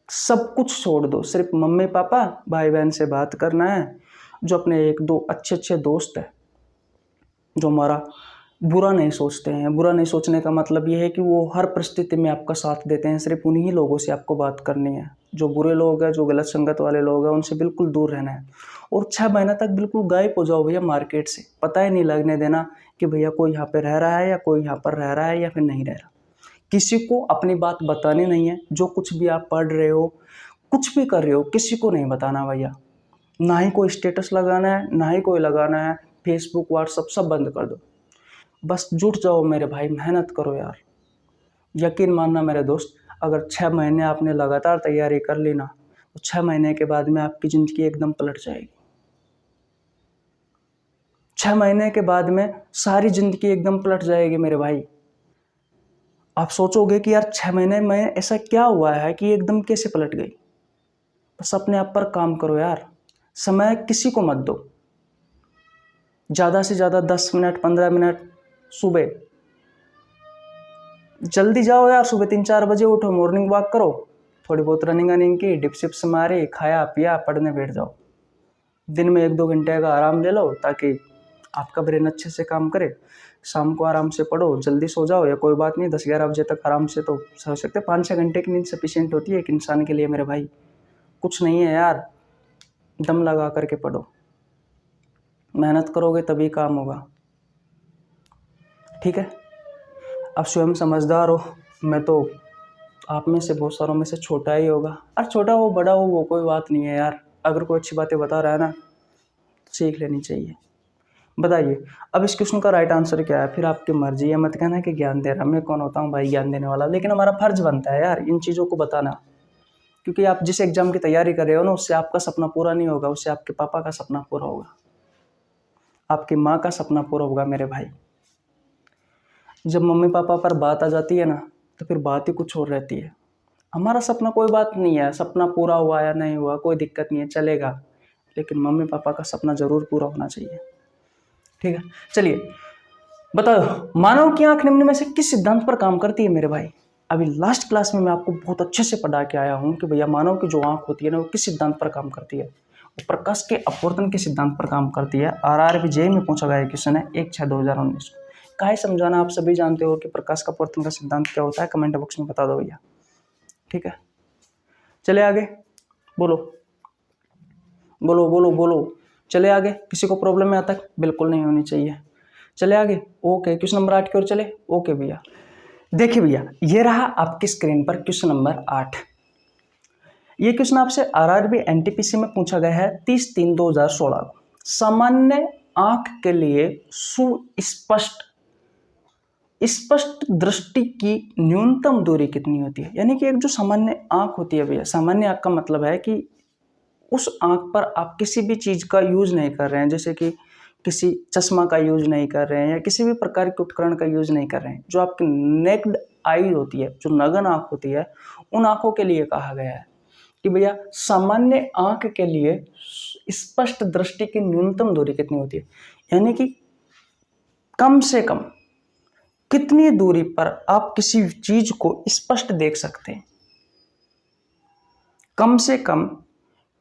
सब कुछ छोड़ दो, सिर्फ मम्मी पापा भाई बहन से बात करना है, जो अपने 1-2 अच्छे दोस्त है, जो हमारा बुरा नहीं सोचते हैं। बुरा नहीं सोचने का मतलब ये है कि वो हर परिस्थिति में आपका साथ देते हैं। सिर्फ उन्हीं लोगों से आपको बात करनी है। जो बुरे लोग हैं, जो गलत संगत वाले लोग हैं, उनसे बिल्कुल दूर रहना है। और 6 महीने तक बिल्कुल गायब हो जाओ भैया मार्केट से। पता ही नहीं लगने देना कि भैया कोई यहाँ पे रह रहा है या कोई यहाँ पर रह रहा है या फिर नहीं रह रहा। किसी को अपनी बात बतानी नहीं है। जो कुछ भी आप पढ़ रहे हो, कुछ भी कर रहे हो, किसी को नहीं बताना भैया। ना ही कोई स्टेटस लगाना है, ना ही कोई लगाना है। फेसबुक, व्हाट्सअप सब बंद कर दो। बस जुट जाओ मेरे भाई, मेहनत करो यार। यकीन मानना मेरे दोस्त, अगर 6 महीने आपने लगातार तैयारी कर ली ना, तो 6 महीने के बाद में आपकी ज़िंदगी एकदम पलट जाएगी। 6 महीने के बाद में सारी ज़िंदगी एकदम पलट जाएगी मेरे भाई। आप सोचोगे कि यार 6 महीने में ऐसा क्या हुआ है कि एकदम कैसे पलट गई। बस अपने आप पर काम करो यार। समय किसी को मत दो। ज़्यादा से ज़्यादा 10 मिनट, 15 मिनट सुबह जल्दी जाओ यार। सुबह 3-4 बजे उठो, मॉर्निंग वॉक करो, थोड़ी बहुत रनिंग अनिंग की, डिप्स विप्स मारी, खाया पिया, पढ़ने बैठ जाओ। दिन में 1-2 घंटे का आराम ले लो ताकि आपका ब्रेन अच्छे से काम करे। शाम को आराम से पढ़ो, जल्दी सो जाओ या कोई बात नहीं, 10-11 बजे तक आराम से तो सो सकते। 5-6 घंटे की नींद सफिशिएंट होती है एक इंसान के लिए मेरे भाई। कुछ नहीं है यार, दम लगा करके पढ़ो। मेहनत करोगे तभी काम होगा, ठीक है। आप स्वयं समझदार हो, मैं तो आप में से बहुत सारों में से छोटा ही होगा। और छोटा हो बड़ा हो वो कोई बात नहीं है यार। अगर कोई अच्छी बातें बता रहा है ना, सीख लेनी चाहिए। बताइए अब इस क्वेश्चन का राइट आंसर क्या है। फिर आपकी मर्जी है, मत कहना कि ज्ञान दे रहा। मैं कौन होता हूँ भाई ज्ञान देने वाला। लेकिन हमारा फर्ज बनता है यार इन चीज़ों को बताना। क्योंकि आप जिस एग्जाम की तैयारी कर रहे हो ना, उससे आपका सपना पूरा नहीं होगा, उससे आपके पापा का सपना पूरा होगा, आपकी माँ का सपना पूरा होगा मेरे भाई। जब मम्मी पापा पर बात आ जाती है ना, तो फिर बात ही कुछ और रहती है। हमारा सपना कोई बात नहीं है, सपना पूरा हुआ या नहीं हुआ कोई दिक्कत नहीं है, चलेगा। लेकिन मम्मी पापा का सपना जरूर पूरा होना चाहिए, ठीक है। चलिए बताओ, मानव की आंख निम्न में से किस सिद्धांत पर काम करती है मेरे भाई। अभी लास्ट क्लास में मैं आपको बहुत अच्छे से पढ़ा के आया हूँ कि भैया मानव की जो आंख होती है ना, वो किस सिद्धांत पर काम करती है। वो प्रकाश के अपवर्तन के सिद्धांत पर काम करती है। RRB जेईई में पूछा गया क्वेश्चन है 1/6/2019 को। काहे समझाना, आप सभी जानते हो कि प्रकाश का अपवर्तन का सिद्धांत क्या होता है। कमेंट बॉक्स में बता दो भैया, ठीक है। चले आगे, बोलो बोलो बोलो बोलो, चले आगे। किसी को प्रॉब्लम है आता है? बिल्कुल नहीं होनी चाहिए। चले आगे, ओके। क्वेश्चन नंबर 8 की ओर चले, ओके भैया। देखिए भैया, ये रहा आपकी स्क्रीन पर क्वेश्चन नंबर 8। ये क्वेश्चन आपसे RRB NTPC में पूछा गया है 30/3/2016 को। सामान्य आंख के लिए स्पष्ट दृष्टि की न्यूनतम दूरी कितनी होती है। यानी कि एक जो सामान्य आंख होती है भैया, सामान्य आंख का मतलब है कि उस आंख पर आप किसी भी चीज का यूज नहीं कर रहे हैं, जैसे कि किसी चश्मा का यूज नहीं कर रहे हैं या किसी भी प्रकार के उपकरण का यूज नहीं कर रहे हैं। जो आपकी नेक्ड आई होती है, जो नगन आंख होती है, उन आंखों के लिए कहा गया है कि भैया सामान्य आंख के लिए स्पष्ट दृष्टि की न्यूनतम दूरी कितनी होती है। यानी कि कम से कम कितनी दूरी पर आप किसी चीज को स्पष्ट देख सकते हैं। कम से कम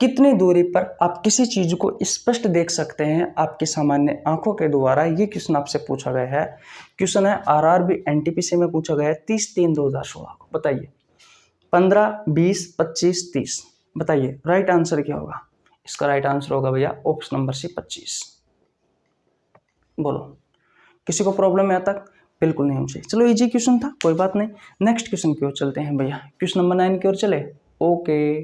कितनी दूरी पर आप किसी चीज को स्पष्ट देख सकते हैं आपकी सामान्य आंखों के द्वारा। ये क्वेश्चन आपसे पूछा गया है। क्वेश्चन है RRB NTPC में पूछा गया है 30/3/2016 को। बताइए 15, 20, 25, 30। बताइए राइट आंसर क्या होगा। इसका राइट आंसर होगा भैया ऑप्शन नंबर C 25। बोलो, किसी को प्रॉब्लम है अब तक? बिल्कुल नहीं होनी चाहिए। चलो इजी क्वेश्चन था, कोई बात नहीं। नेक्स्ट क्वेश्चन की ओर चलते हैं भैया। क्वेश्चन नंबर 9 की ओर चले, ओके।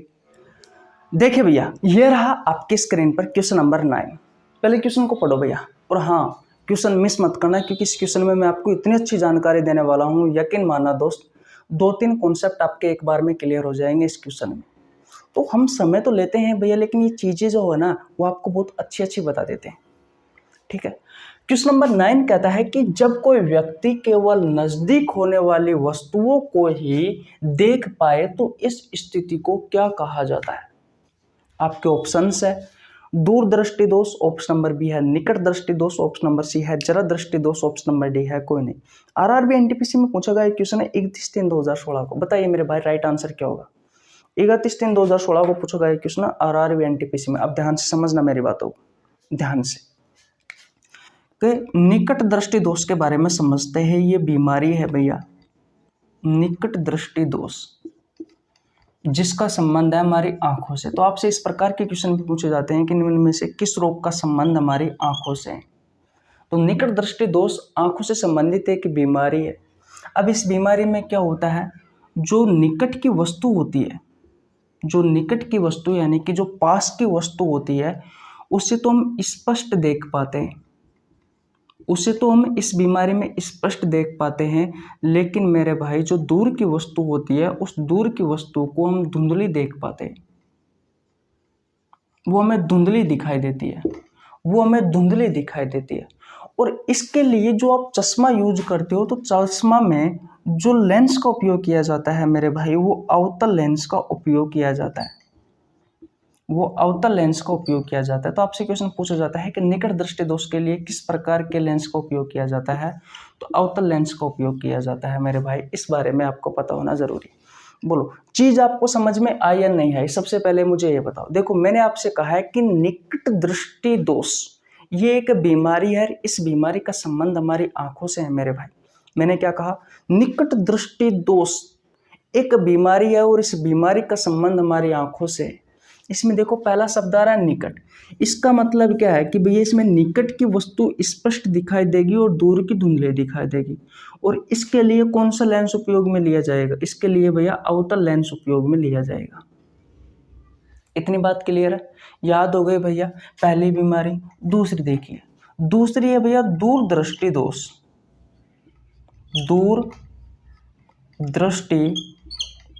देखिए भैया, ये रहा आपकी स्क्रीन पर क्वेश्चन नंबर 9। पहले क्वेश्चन को पढ़ो भैया, और हाँ क्वेश्चन मिस मत करना, क्योंकि इस क्वेश्चन में मैं आपको इतनी अच्छी जानकारी देने वाला हूँ, यकीन मानना दोस्त। 2-3 कॉन्सेप्ट आपके एक बार में क्लियर हो जाएंगे इस क्वेश्चन में। तो हम समय तो लेते हैं भैया, लेकिन ये चीजें जो है ना, वो आपको बहुत अच्छी अच्छी बता देते हैं, ठीक है। क्वेश्चन नंबर 9 कहता है कि जब कोई व्यक्ति केवल नजदीक होने वाली वस्तुओं को ही देख पाए तो इस स्थिति को क्या कहा जाता है। आपके ऑप्शंस है दूरदृष्टि दोष, ऑप्शन नंबर बी है निकट दृष्टि दोष, ऑप्शन नंबर सी है जरा दृष्टि दोष, ऑप्शन नंबर डी है कोई नहीं। RRB NTPC में पूछा गया क्वेश्चन है 31/3/2016 को। बताइए मेरे भाई राइट आंसर क्या होगा। 31/3/2016 को पूछा गया क्वेश्चन RRB NTPC में। अब ध्यान से समझना मेरी बातों को, ध्यान से। कि निकट दृष्टि दोष के बारे में समझते हैं। ये बीमारी है भैया निकट दृष्टि दोष, जिसका संबंध है हमारी आंखों से। तो आपसे इस प्रकार के क्वेश्चन भी पूछे जाते हैं कि निम्न में से किस रोग का संबंध हमारी आंखों से है। तो निकट दृष्टि दोष आंखों से संबंधित एक बीमारी है। अब इस बीमारी में क्या होता है, जो निकट की वस्तु होती है, जो निकट की वस्तु यानी कि जो पास की वस्तु होती है, उसे तो हम स्पष्ट देख पाते हैं, उसे तो हम इस बीमारी में स्पष्ट देख पाते हैं। लेकिन मेरे भाई जो दूर की वस्तु होती है, उस दूर की वस्तु को हम धुंधली देख पाते हैं, वो हमें धुंधली दिखाई देती है, वो हमें धुंधली दिखाई देती है। और इसके लिए जो आप चश्मा यूज करते हो, तो चश्मा में जो लेंस का उपयोग किया जाता है मेरे भाई, वो अवतल लेंस का उपयोग किया जाता है, वो अवतल लेंस का उपयोग किया जाता है। तो आपसे क्वेश्चन पूछा जाता है कि निकट दृष्टि दोष के लिए किस प्रकार के लेंस का उपयोग किया जाता है, तो अवतल लेंस का उपयोग किया जाता है मेरे भाई। इस बारे में आपको पता होना जरूरी। बोलो चीज आपको समझ में आई या नहीं आई, सबसे पहले मुझे ये बताओ। देखो मैंने आपसे कहा है कि निकट दृष्टि दोष ये एक बीमारी है, इस बीमारी का संबंध हमारी आंखों से है मेरे भाई। मैंने क्या कहा, निकट दृष्टि दोष एक बीमारी है और इस बीमारी का संबंध हमारी आंखों से है। इसमें देखो पहला शब्द आ रहा है निकट। इसका मतलब क्या है कि भैया इसमें निकट की वस्तु स्पष्ट दिखाई देगी और दूर की धुंधली दिखाई देगी। और इसके लिए कौन सा लेंस उपयोग में लिया जाएगा, इसके लिए भैया अवतल लेंस उपयोग में लिया जाएगा। इतनी बात क्लियर है, याद हो गई भैया पहली बीमारी। दूसरी देखिए, दूसरी है भैया दूर दृष्टि दोष। दूर दृष्टि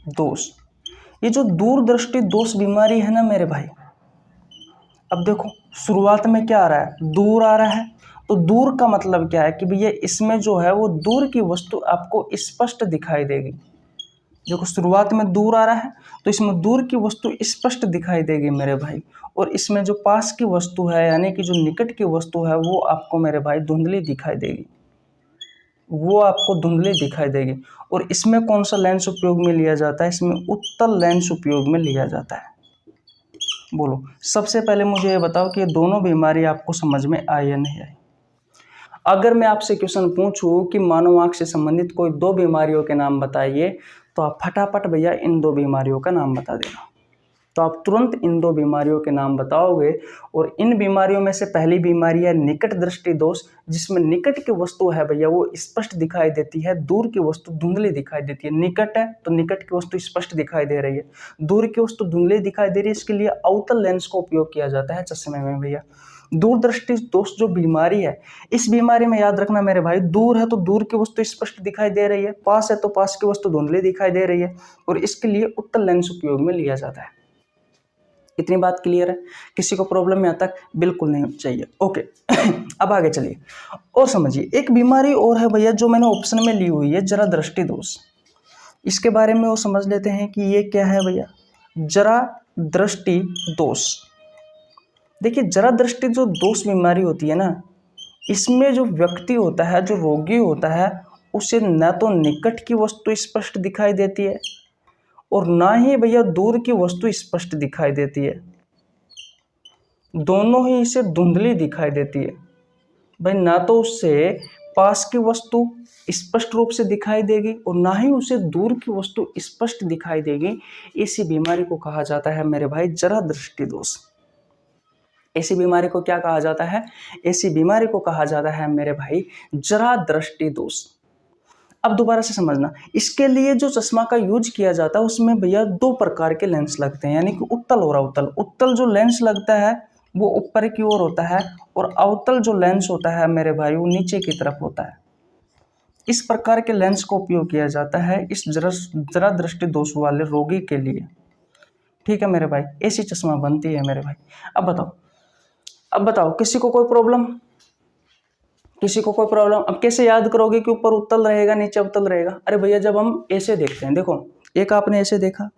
दोष, ये जो दूर दृष्टि दोष बीमारी है ना मेरे भाई, अब देखो शुरुआत में क्या आ रहा है, दूर आ रहा है। तो दूर का मतलब क्या है कि भैया इसमें जो है वो दूर की वस्तु आपको स्पष्ट दिखाई देगी। देखो शुरुआत में दूर आ रहा है तो इसमें दूर की वस्तु स्पष्ट दिखाई देगी मेरे भाई। और इसमें जो पास की वस्तु है यानी कि जो निकट की वस्तु है वो आपको मेरे भाई धुंधली दिखाई देगी, वो आपको धुंधली दिखाई देगी। और इसमें कौन सा लेंस उपयोग में लिया जाता है, इसमें उत्तल लेंस उपयोग में लिया जाता है। बोलो सबसे पहले मुझे ये बताओ कि ये दोनों बीमारी आपको समझ में आई या नहीं आई। अगर मैं आपसे क्वेश्चन पूछूं कि मानव आंख से संबंधित कोई दो बीमारियों के नाम बताइए, तो आप फटाफट भैया इन दो बीमारियों का नाम बता देना। तो आप तुरंत इन दो बीमारियों के नाम बताओगे। और इन बीमारियों में से पहली बीमारी है निकट दृष्टि दोष, जिसमें निकट की वस्तु है भैया वो स्पष्ट दिखाई देती है, दूर की वस्तु धुंधली दिखाई देती है। निकट है तो निकट की वस्तु स्पष्ट दिखाई दे रही है, दूर की वस्तु धुंधली दिखाई दे रही है। इसके लिए अवतल लेंस का उपयोग किया जाता है चश्मे में भैया। दूर दृष्टि दोष जो बीमारी है, इस बीमारी में याद रखना मेरे भाई, दूर है तो दूर की वस्तु स्पष्ट दिखाई दे रही है, पास है तो पास की वस्तु धुंधली दिखाई दे रही है। और इसके लिए उत्तल लेंस उपयोग में लिया जाता है। इतनी बात क्लियर है, किसी को प्रॉब्लम यहाँ तक बिल्कुल नहीं चाहिए। ओके अब आगे चलिए और समझिए। एक बीमारी और है भैया जो मैंने ऑप्शन में ली हुई है, जरा दृष्टि दोष। इसके बारे में वो समझ लेते हैं कि ये क्या है भैया, जरा दृष्टि दोष। देखिए जरा दृष्टि जो दोष बीमारी होती है ना, इसमें जो व्यक्ति होता है, जो रोगी होता है, उसे न तो निकट की वस्तु स्पष्ट दिखाई देती है और ना ही भैया दूर की वस्तु स्पष्ट दिखाई देती है, दोनों ही इसे धुंधली दिखाई देती है भाई। ना तो उससे पास की वस्तु स्पष्ट रूप से दिखाई देगी और ना ही उसे दूर की वस्तु स्पष्ट दिखाई देगी। इसी बीमारी को कहा जाता है मेरे भाई जरा दृष्टि दोष। ऐसी बीमारी को क्या कहा जाता है, ऐसी बीमारी को कहा जाता है मेरे भाई जरा दृष्टि दोष। अब दोबारा से समझना, इसके लिए जो चश्मा का यूज किया जाता है उसमें भैया दो प्रकार के लेंस लगते हैं, यानी कि उत्तल और अवतल। उत्तल जो लेंस लगता है वो ऊपर की ओर होता है और अवतल जो लेंस होता है मेरे भाई वो नीचे की तरफ होता है। इस प्रकार के लेंस का उपयोग किया जाता है इस जरा दृष्टि दोष वाले रोगी के लिए। ठीक है मेरे भाई, ऐसी चश्मा बनती है मेरे भाई। अब बताओ किसी को कोई प्रॉब्लम, किसी को कोई प्रॉब्लम। अब कैसे याद करोगे कि ऊपर उत्तल रहेगा नीचे अवतल रहेगा। अरे भैया जब हम ऐसे देखते हैं, देखो एक आपने ऐसे देखा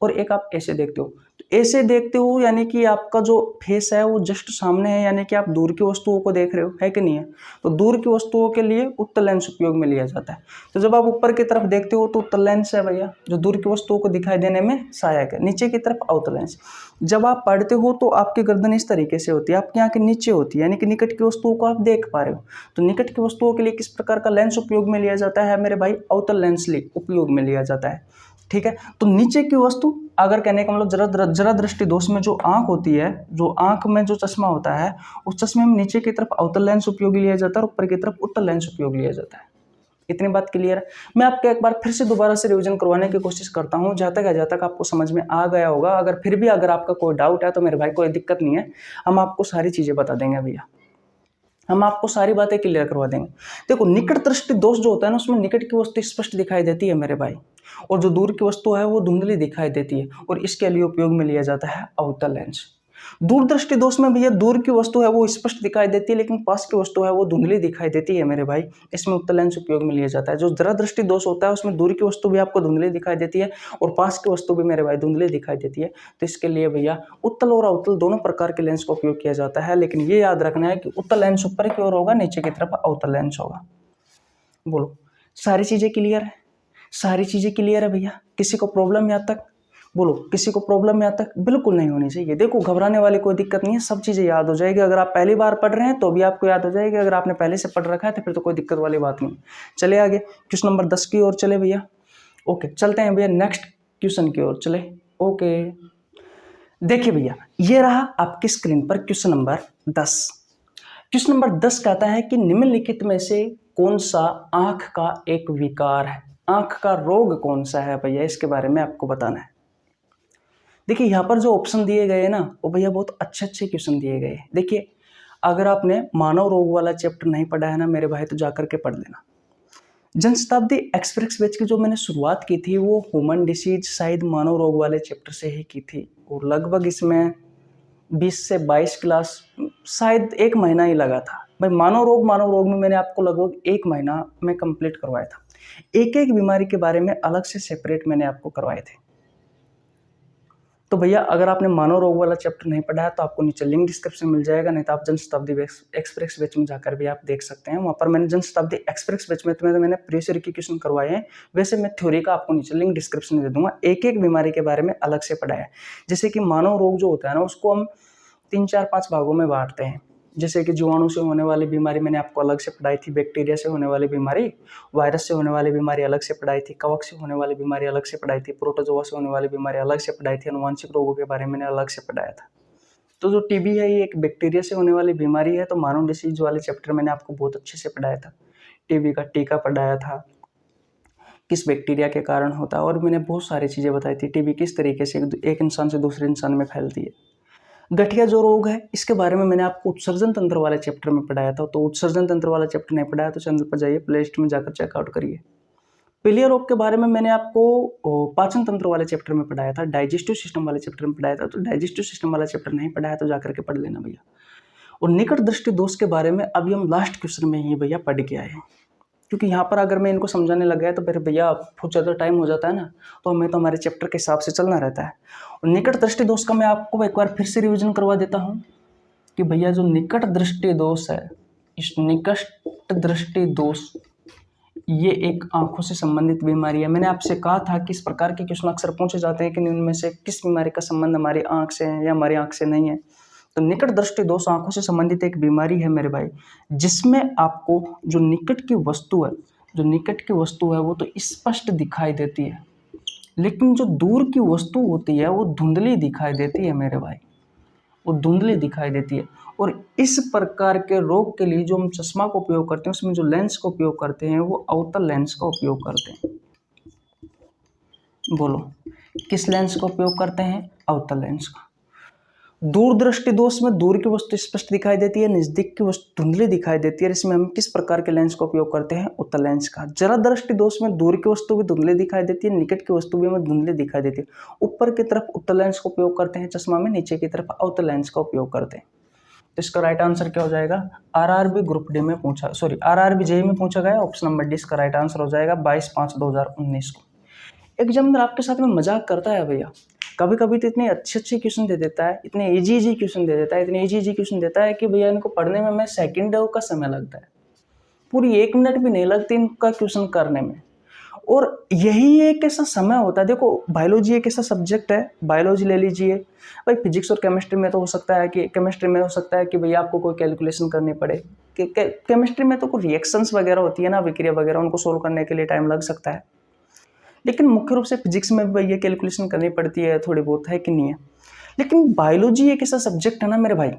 और एक आप ऐसे देखते हो, तो ऐसे देखते हो यानी कि आपका जो फेस है वो जस्ट सामने है, यानी कि आप दूर की वस्तुओं को देख रहे हो, है कि नहीं है। तो दूर की वस्तुओं के लिए उत्तल लेंस उपयोग में लिया जाता है। तो जब आप ऊपर की तरफ देखते हो तो उत्तल लेंस है भैया, जो दूर की वस्तुओं को दिखाई देने में सहायक है। नीचे की तरफ अवतल लेंस। जब आप पढ़ते हो तो आपकी गर्दन इस तरीके से होती है, आपकी आंखें नीचे होती है, यानी कि निकट की वस्तुओं को आप देख पा रहे हो। तो निकट की वस्तुओं के लिए किस प्रकार का लेंस उपयोग में लिया जाता है मेरे भाई, अवतल लेंस उपयोग में लिया जाता है। ठीक है, तो नीचे की वस्तु, अगर कहने का मतलब जरा दृष्टि दोष में जो आंख होती है, जो आंख में जो चश्मा होता है, उस चश्मे में नीचे की तरफ अवतल लेंस उपयोगी लिया जाता है और ऊपर की तरफ उत्तल लेंस उपयोग लिया जाता है। इतनी बात क्लियर है। मैं आपको एक बार फिर से दोबारा से रिवीजन करवाने की कोशिश करता हूँ, जहाँ तक आपको समझ में आ गया होगा। अगर फिर भी अगर आपका कोई डाउट है तो मेरे भाई कोई दिक्कत नहीं है, हम आपको सारी चीजें बता देंगे भैया, हम आपको सारी बातें क्लियर करवा देंगे। देखो, निकट दृष्टि दोष जो होता है ना, उसमें निकट की वस्तु स्पष्ट दिखाई देती है मेरे भाई, और जो दूर की वस्तु है वो धुंधली दिखाई देती है, और इसके लिए उपयोग में लिया जाता है अवतल लेंस। दूरदृष्टि दोष में भैया दूर की वस्तु है वो स्पष्ट दिखाई देती है, लेकिन पास की वस्तु है वो धुंधली दिखाई देती है मेरे भाई, इसमें उत्तल लेंस उपयोग में लिया जाता है। जो जरा दृष्टि दोष होता है उसमें दूर की वस्तु भी आपको धुंधली दिखाई देती है और पास की वस्तु भी मेरे भाई धुंधली दिखाई देती है। तो इसके लिए भैया उत्तल और अवतल दोनों प्रकार के लेंस का उपयोग किया जाता है, लेकिन ये याद रखना है कि उत्तल लेंस ऊपर की ओर होगा, नीचे की तरफ अवतल लेंस होगा। बोलो, सारी चीजें क्लियर है? सारी चीजें क्लियर है भैया? किसी को प्रॉब्लम यहाँ तक? बोलो, किसी को प्रॉब्लम यहाँ तक? बिल्कुल नहीं होनी चाहिए। देखो, घबराने वाली कोई दिक्कत नहीं है, सब चीजें याद हो जाएगी। अगर आप पहली बार पढ़ रहे हैं तो भी आपको याद हो जाएगी, अगर आपने पहले से पढ़ रखा है तो फिर तो कोई दिक्कत वाली बात नहीं। चले आगे, क्वेश्चन नंबर 10 की ओर चले भैया। ओके, चलते हैं भैया नेक्स्ट क्वेश्चन की ओर चले। ओके, देखिए भैया, ये रहा आपकी स्क्रीन पर क्वेश्चन नंबर 10। क्वेश्चन नंबर 10 कहता है कि निम्नलिखित में से कौन सा आंख का एक विकार है, आंख का रोग कौन सा है भैया, इसके बारे में आपको बताना है। देखिए, यहाँ पर जो ऑप्शन दिए गए हैं ना, वो भैया बहुत अच्छे अच्छे क्वेश्चन दिए गए हैं। देखिए, अगर आपने मानव रोग वाला चैप्टर नहीं पढ़ा है ना मेरे भाई, तो जाकर के पढ़ लेना। जनशताब्दी एक्सप्रेस बैच की जो मैंने शुरुआत की थी वो ह्यूमन डिसीज शायद मानव रोग वाले चैप्टर से ही की थी, और लगभग इसमें 20 से 22 क्लास, शायद 1 महीना ही लगा था भाई। मानव रोग में मैंने आपको लगभग 1 महीना में कंप्लीट करवाया था। एक एक बीमारी के बारे में अलग से सेपरेट मैंने आपको करवाए थे। तो भैया, अगर आपने मानव रोग वाला चैप्टर नहीं पढ़ा है तो आपको नीचे लिंक डिस्क्रिप्शन में मिल जाएगा, नहीं तो आप जनशताब्दी एक्सप्रेस बैच में जाकर भी आप देख सकते हैं। वहाँ पर मैंने जनशताब्दी एक्सप्रेस बैच में तो मैंने प्रीवियस ईयर के क्वेश्चन करवाए हैं, वैसे मैं थ्योरी का आपको नीचे लिंक डिस्क्रिप्शन में दे दूंगा। एक एक बीमारी के बारे में अलग से पढ़ाया है। जैसे कि मानव रोग जो होता है ना, उसको हम 3, 4, 5 भागों में बांटते हैं। जैसे कि जीवाणु से होने वाली बीमारी मैंने आपको अलग से पढ़ाई थी, बैक्टीरिया से होने वाली बीमारी, वायरस से होने वाली बीमारी अलग से पढ़ाई थी, कवक से होने वाली बीमारी अलग से पढ़ाई थी, प्रोटोजोआ से होने वाली बीमारी अलग से पढ़ाई थी, अनुवांशिक रोगों के बारे में मैंने अलग से पढ़ाया था। तो जो टीबी है ये एक बैक्टीरिया से होने वाली बीमारी है, तो मानव डिसीज वाले चैप्टर मैंने आपको बहुत अच्छे से पढ़ाया था। टीबी का टीका पढ़ाया था, किस बैक्टीरिया के कारण होता है, और मैंने बहुत सारी चीज़ें बताई थी। टीबी किस तरीके से एक इंसान से दूसरे इंसान में फैलती है। गठिया जो रोग है, इसके बारे में मैंने आपको उत्सर्जन तंत्र वाले चैप्टर में पढ़ाया था। तो उत्सर्जन तंत्र वाला चैप्टर नहीं पढ़ाया तो चैनल पर जाइए, प्ले लिस्ट में जाकर चेकआउट करिए। पीलिया रोग के बारे में मैंने आपको पाचन तंत्र वाले चैप्टर में पढ़ाया था, डाइजेस्टिव सिस्टम वाले चैप्टर में पढ़ाया था। तो डाइजेस्टिव सिस्टम वाला चैप्टर नहीं पढ़ाया तो जाकर के पढ़ लेना भैया। और निकट दृष्टि दोष के बारे में अभी हम लास्ट क्वेश्चन में ही भैया पढ़ के आए हैं, क्योंकि यहाँ पर अगर मैं इनको समझाने लग गया तो फिर भैया बहुत ज़्यादा टाइम हो जाता है ना, तो हमें तो हमारे चैप्टर के हिसाब से चलना रहता है। और निकट दृष्टि दोष का मैं आपको एक बार फिर से रिवीजन करवा देता हूँ कि भैया जो निकट दृष्टि दोष है, इस निकट दृष्टि दोष ये एक आंखों से संबंधित बीमारी है। मैंने आपसे कहा था कि इस प्रकार के क्वेश्चन अक्सर पूछे जाते हैं कि उनमें से किस बीमारी का संबंध हमारी आंख से है या हमारी आंख से नहीं है। तो निकट दृष्टि दोष आंखों से संबंधित एक बीमारी है मेरे भाई, जिसमें आपको जो निकट की वस्तु है वो तो स्पष्ट दिखाई देती है, लेकिन जो दूर की वस्तु होती है वो धुंधली दिखाई देती है मेरे भाई, वो धुंधली दिखाई देती है। और इस प्रकार के रोग के लिए जो हम चश्मा का उपयोग करते हैं, उसमें जो लेंस का उपयोग करते हैं वो अवतल लेंस का उपयोग करते हैं। बोलो, किस लेंस का उपयोग करते हैं? अवतल लेंस का। दूरदृष्टि दोष में दूर की वस्तु स्पष्ट दिखाई देती है, नजदीक की वस्तु धुंधली दिखाई देती है। इसमें हम किस प्रकार के लेंस का उपयोग करते हैं? उत्तल लेंस का। जरा दृष्टि दोष में दूर की वस्तु भी धुंधली दिखाई देती है, निकट की वस्तु भी हमें धुंधली दिखाई देती है। ऊपर की तरफ उत्तल लेंस का उपयोग करते हैं चश्मा में, नीचे की तरफ अवतल लेंस का उपयोग करते हैं। तो इसका राइट आंसर क्या हो जाएगा? आरआरबी ग्रुप डी में पूछा, आरआरबी जेई में पूछा गया, ऑप्शन नंबर डी इसका राइट आंसर हो जाएगा 22/5/2019 को। एग्जामिनर आपके साथ में मजाक करता है भैया। कभी कभी तो इतने अच्छे अच्छे क्वेश्चन दे देता है, इतने इजी क्वेश्चन दे देता है, इतने इजी क्वेश्चन देता है कि भैया इनको पढ़ने में मैं सेकंडों का समय लगता है, पूरी 1 मिनट भी नहीं लगती इनका क्वेश्चन करने में। और यही एक ऐसा समय होता है, देखो बायोलॉजी एक ऐसा सब्जेक्ट है, बायोलॉजी ले लीजिए भाई, फिजिक्स और केमिस्ट्री में तो हो सकता है कि केमिस्ट्री में हो सकता है कि भैया आपको कोई कैलकुलेशन करनी पड़े, कि केमिस्ट्री में तो कोई रिएक्शंस वगैरह होती है ना, विक्रिया वगैरह, उनको सोल्व करने के लिए टाइम लग सकता है। लेकिन मुख्य रूप से फिजिक्स में भी भैया कैलकुलेशन करनी पड़ती है थोड़ी बहुत, है कि नहीं है। लेकिन बायोलॉजी एक ऐसा सब्जेक्ट है ना मेरे भाई,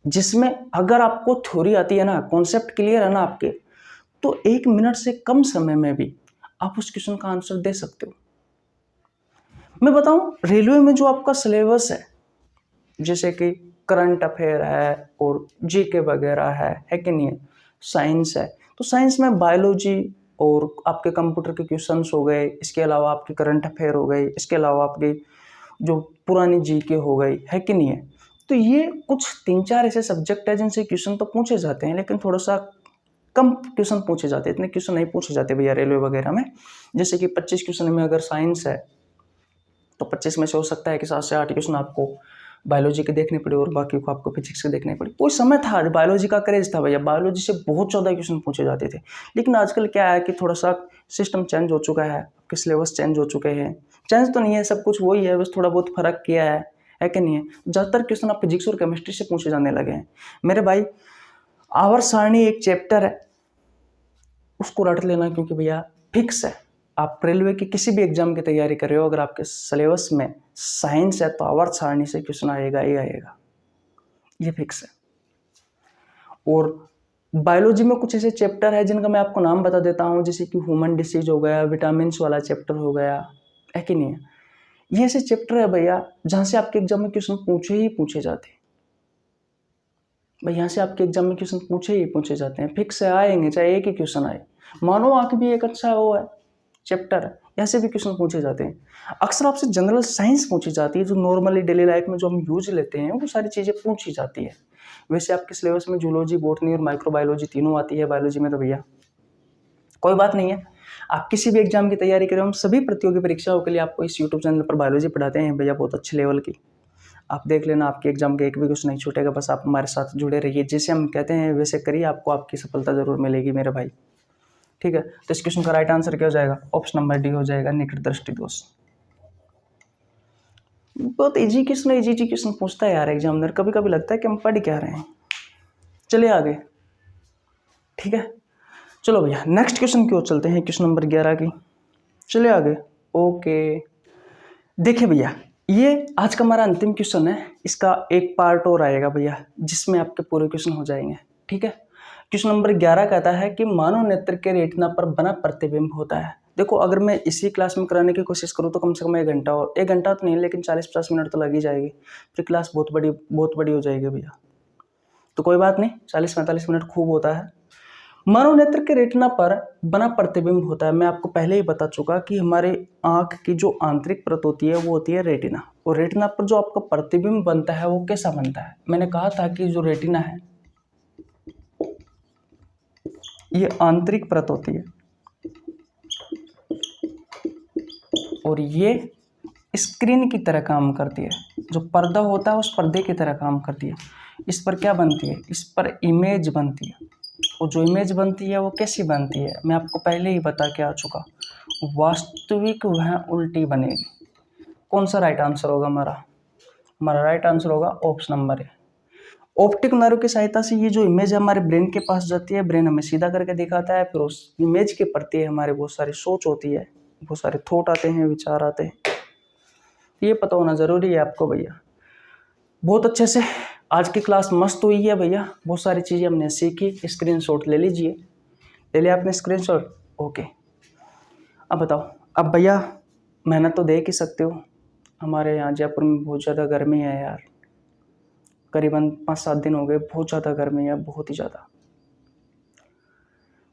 जिसमें अगर आपको थ्योरी आती है ना, कॉन्सेप्ट क्लियर है ना आपके, तो 1 मिनट से कम समय में भी आप उस क्वेश्चन का आंसर दे सकते हो। मैं बताऊं, रेलवे में जो आपका सिलेबस है, जैसे कि करंट अफेयर है और जीके वगैरह है कि नहीं है, साइंस है, तो साइंस में बायोलॉजी और आपके कंप्यूटर के क्वेश्चंस हो गए, इसके अलावा आपके करंट अफेयर हो गए, इसके अलावा आपके जो पुरानी जीके हो गई, है कि नहीं है। तो ये कुछ 3-4 ऐसे सब्जेक्ट है जिनसे क्वेश्चन तो पूछे जाते हैं, लेकिन थोड़ा सा कम क्वेश्चन पूछे जाते हैं, इतने क्वेश्चन नहीं पूछे जाते भैया रेलवे वगैरह में। जैसे कि 25 क्वेश्चन में अगर साइंस है तो 25 में से हो सकता है कि 7 से 8 क्वेश्चन आपको बायोलॉजी के देखने पड़े और बाकी को आपको फिजिक्स के देखने पड़े। कोई समय था बायोलॉजी का क्रेज था भैया, बायोलॉजी से बहुत ज़्यादा क्वेश्चन पूछे जाते थे। लेकिन आजकल क्या है कि थोड़ा सा सिस्टम चेंज हो चुका है, आपके सिलेबस चेंज हो चुके हैं। चेंज तो नहीं है, सब कुछ वही है, बस थोड़ा बहुत फर्क किया है कि नहीं है। ज़्यादातर क्वेश्चन आप फिजिक्स और केमिस्ट्री से पूछे जाने लगे हैं मेरे भाई। आवर्त सारणी एक चैप्टर है, उसको रट लेना, क्योंकि भैया फिक्स है, आप रेलवे की किसी भी एग्जाम की तैयारी कर रहे हो, अगर आपके सिलेबस में साइंस है तो आवर्त सारणी से क्वेश्चन आएगा ही आएगा, ये फिक्स है। और बायोलॉजी में कुछ ऐसे चैप्टर है जिनका मैं आपको नाम बता देता हूँ, जैसे कि ह्यूमन डिसीज हो गया, विटामिन्स वाला चैप्टर हो गया, है कि नहीं है। ये ऐसे चैप्टर है भैया जहाँ से आपके एग्जाम में क्वेश्चन पूछे ही पूछे जाते हैं भाई, यहाँ से आपके एग्जाम में क्वेश्चन पूछे ही पूछे जाते हैं, फिक्स है, आएंगे चाहे एक ही क्वेश्चन आए। मानो आंख भी एक अच्छा वो है चैप्टर है, यहाँ से भी क्वेश्चन पूछे जाते हैं। अक्सर आपसे जनरल साइंस पूछी जाती है, जो नॉर्मली डेली लाइफ में जो हम यूज लेते हैं वो सारी चीज़ें पूछी जाती है। वैसे आपके सिलेबस में जूलॉजी, बॉटनी और माइक्रोबायोलॉजी तीनों आती है बायोलॉजी में, तो भैया कोई बात नहीं है। आप किसी भी एग्जाम की तैयारी करें, हम सभी प्रतियोगी परीक्षाओं के लिए आपको इस यूट्यूब चैनल पर बायोलॉजी पढ़ाते हैं भैया, बहुत अच्छे लेवल की। आप देख लेना, आपके एग्जाम के एक भी कुछ नहीं छूटेगा, बस आप हमारे साथ जुड़े रहिए, जैसे हम कहते हैं वैसे करिए, आपको आपकी सफलता जरूर मिलेगी मेरे भाई, ठीक है। तो इस क्वेश्चन का राइट आंसर क्या हो जाएगा, ऑप्शन नंबर डी हो जाएगा, निकट दृष्टि दोष। बहुत इजी क्वेश्चन पूछता है यार एग्जामिनर, कभी कभी लगता है कि हम पढ़ क्या रहे हैं। चलिए आगे, ठीक है। चलो भैया नेक्स्ट क्वेश्चन की ओर चलते हैं, क्वेश्चन नंबर 11 की। चलिए आगे, ओके। देखिए भैया, ये आज का हमारा अंतिम क्वेश्चन है, इसका एक पार्ट और आएगा भैया जिसमें आपके पूरे क्वेश्चन हो जाएंगे, ठीक है। क्वेश्चन नंबर 11 कहता है कि मानव नेत्र के रेटिना पर बना प्रतिबिंब होता है। देखो अगर मैं इसी क्लास में कराने की कोशिश करूँ तो कम से कम 1 घंटा, और 1 घंटा तो नहीं लेकिन 40-50 मिनट तो लग ही जाएगी, फिर क्लास बहुत बड़ी हो जाएगी भैया। तो कोई बात नहीं, 40-45 मिनट खूब होता है। मानव नेत्र के रेटिना पर बना प्रतिबिंब होता है। मैं आपको पहले ही बता चुका कि हमारे आंख की जो आंतरिक परत होती है वो होती है रेटिना, और रेटिना पर जो आपका प्रतिबिंब बनता है वो कैसा बनता है। मैंने कहा था कि जो रेटिना है ये आंतरिक परत होती है, और ये स्क्रीन की तरह काम करती है। जो पर्दा होता है उस पर्दे की तरह काम करती है। इस पर क्या बनती है, इस पर इमेज बनती है, और जो इमेज बनती है वो कैसी बनती है मैं आपको पहले ही बता के आ चुका, वास्तविक वह उल्टी बनेगी। कौन सा राइट आंसर होगा हमारा राइट आंसर होगा ऑप्शन नंबर है। ऑप्टिक नर्व की सहायता से ये जो इमेज है हमारे ब्रेन के पास जाती है, ब्रेन हमें सीधा करके दिखाता है, फिर उस इमेज के प्रति हमारे बहुत सारी सोच होती है, बहुत सारे थॉट आते हैं, विचार आते हैं। ये पता होना जरूरी है आपको भैया। बहुत अच्छे से आज की क्लास मस्त हुई है भैया, बहुत सारी चीज़ें हमने सीखी। स्क्रीनशॉट ले लीजिए, ले लिया आपने स्क्रीनशॉट, ओके। अब बताओ, अब भैया मेहनत तो देख ही सकते हो, हमारे यहाँ जयपुर में बहुत ज़्यादा गर्मी है यार, करीबन 5-7 दिन हो गए, बहुत ज़्यादा गर्मी है, बहुत ही ज़्यादा।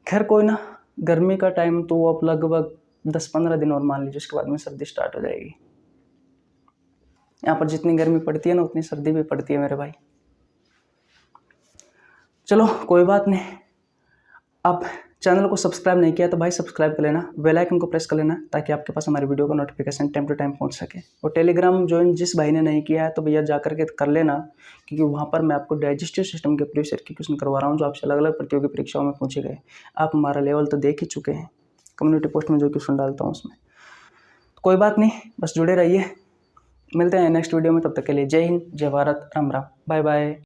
खैर कोई ना, गर्मी का टाइम तो अब लगभग 10-15 दिन और मान लीजिए, उसके बाद में सर्दी स्टार्ट हो जाएगी। यहाँ पर जितनी गर्मी पड़ती है ना उतनी सर्दी भी पड़ती है मेरे भाई। चलो कोई बात नहीं, अब चैनल को सब्सक्राइब नहीं किया तो भाई सब्सक्राइब कर लेना, बेल आइकन को प्रेस कर लेना ताकि आपके पास हमारी वीडियो का नोटिफिकेशन टाइम टू टाइम पहुंच सके। और टेलीग्राम ज्वाइन जिस भाई ने नहीं किया है तो भैया जा करके कर लेना, क्योंकि वहाँ पर मैं आपको डाइजेस्टिव सिस्टम के प्रीवियस ईयर के क्वेश्चन करवा रहा हूँ जो आपसे अलग अलग प्रतियोगी परीक्षाओं में पूछे गए। आप हमारा लेवल तो देख ही चुके हैं, कम्युनिटी पोस्ट में जो क्वेश्चन डालता हूँ उसमें। कोई बात नहीं, बस जुड़े रहिए। मिलते हैं नेक्स्ट वीडियो में, तब तक के लिए जय हिंद, जय भारत, राम राम, बाय बाय।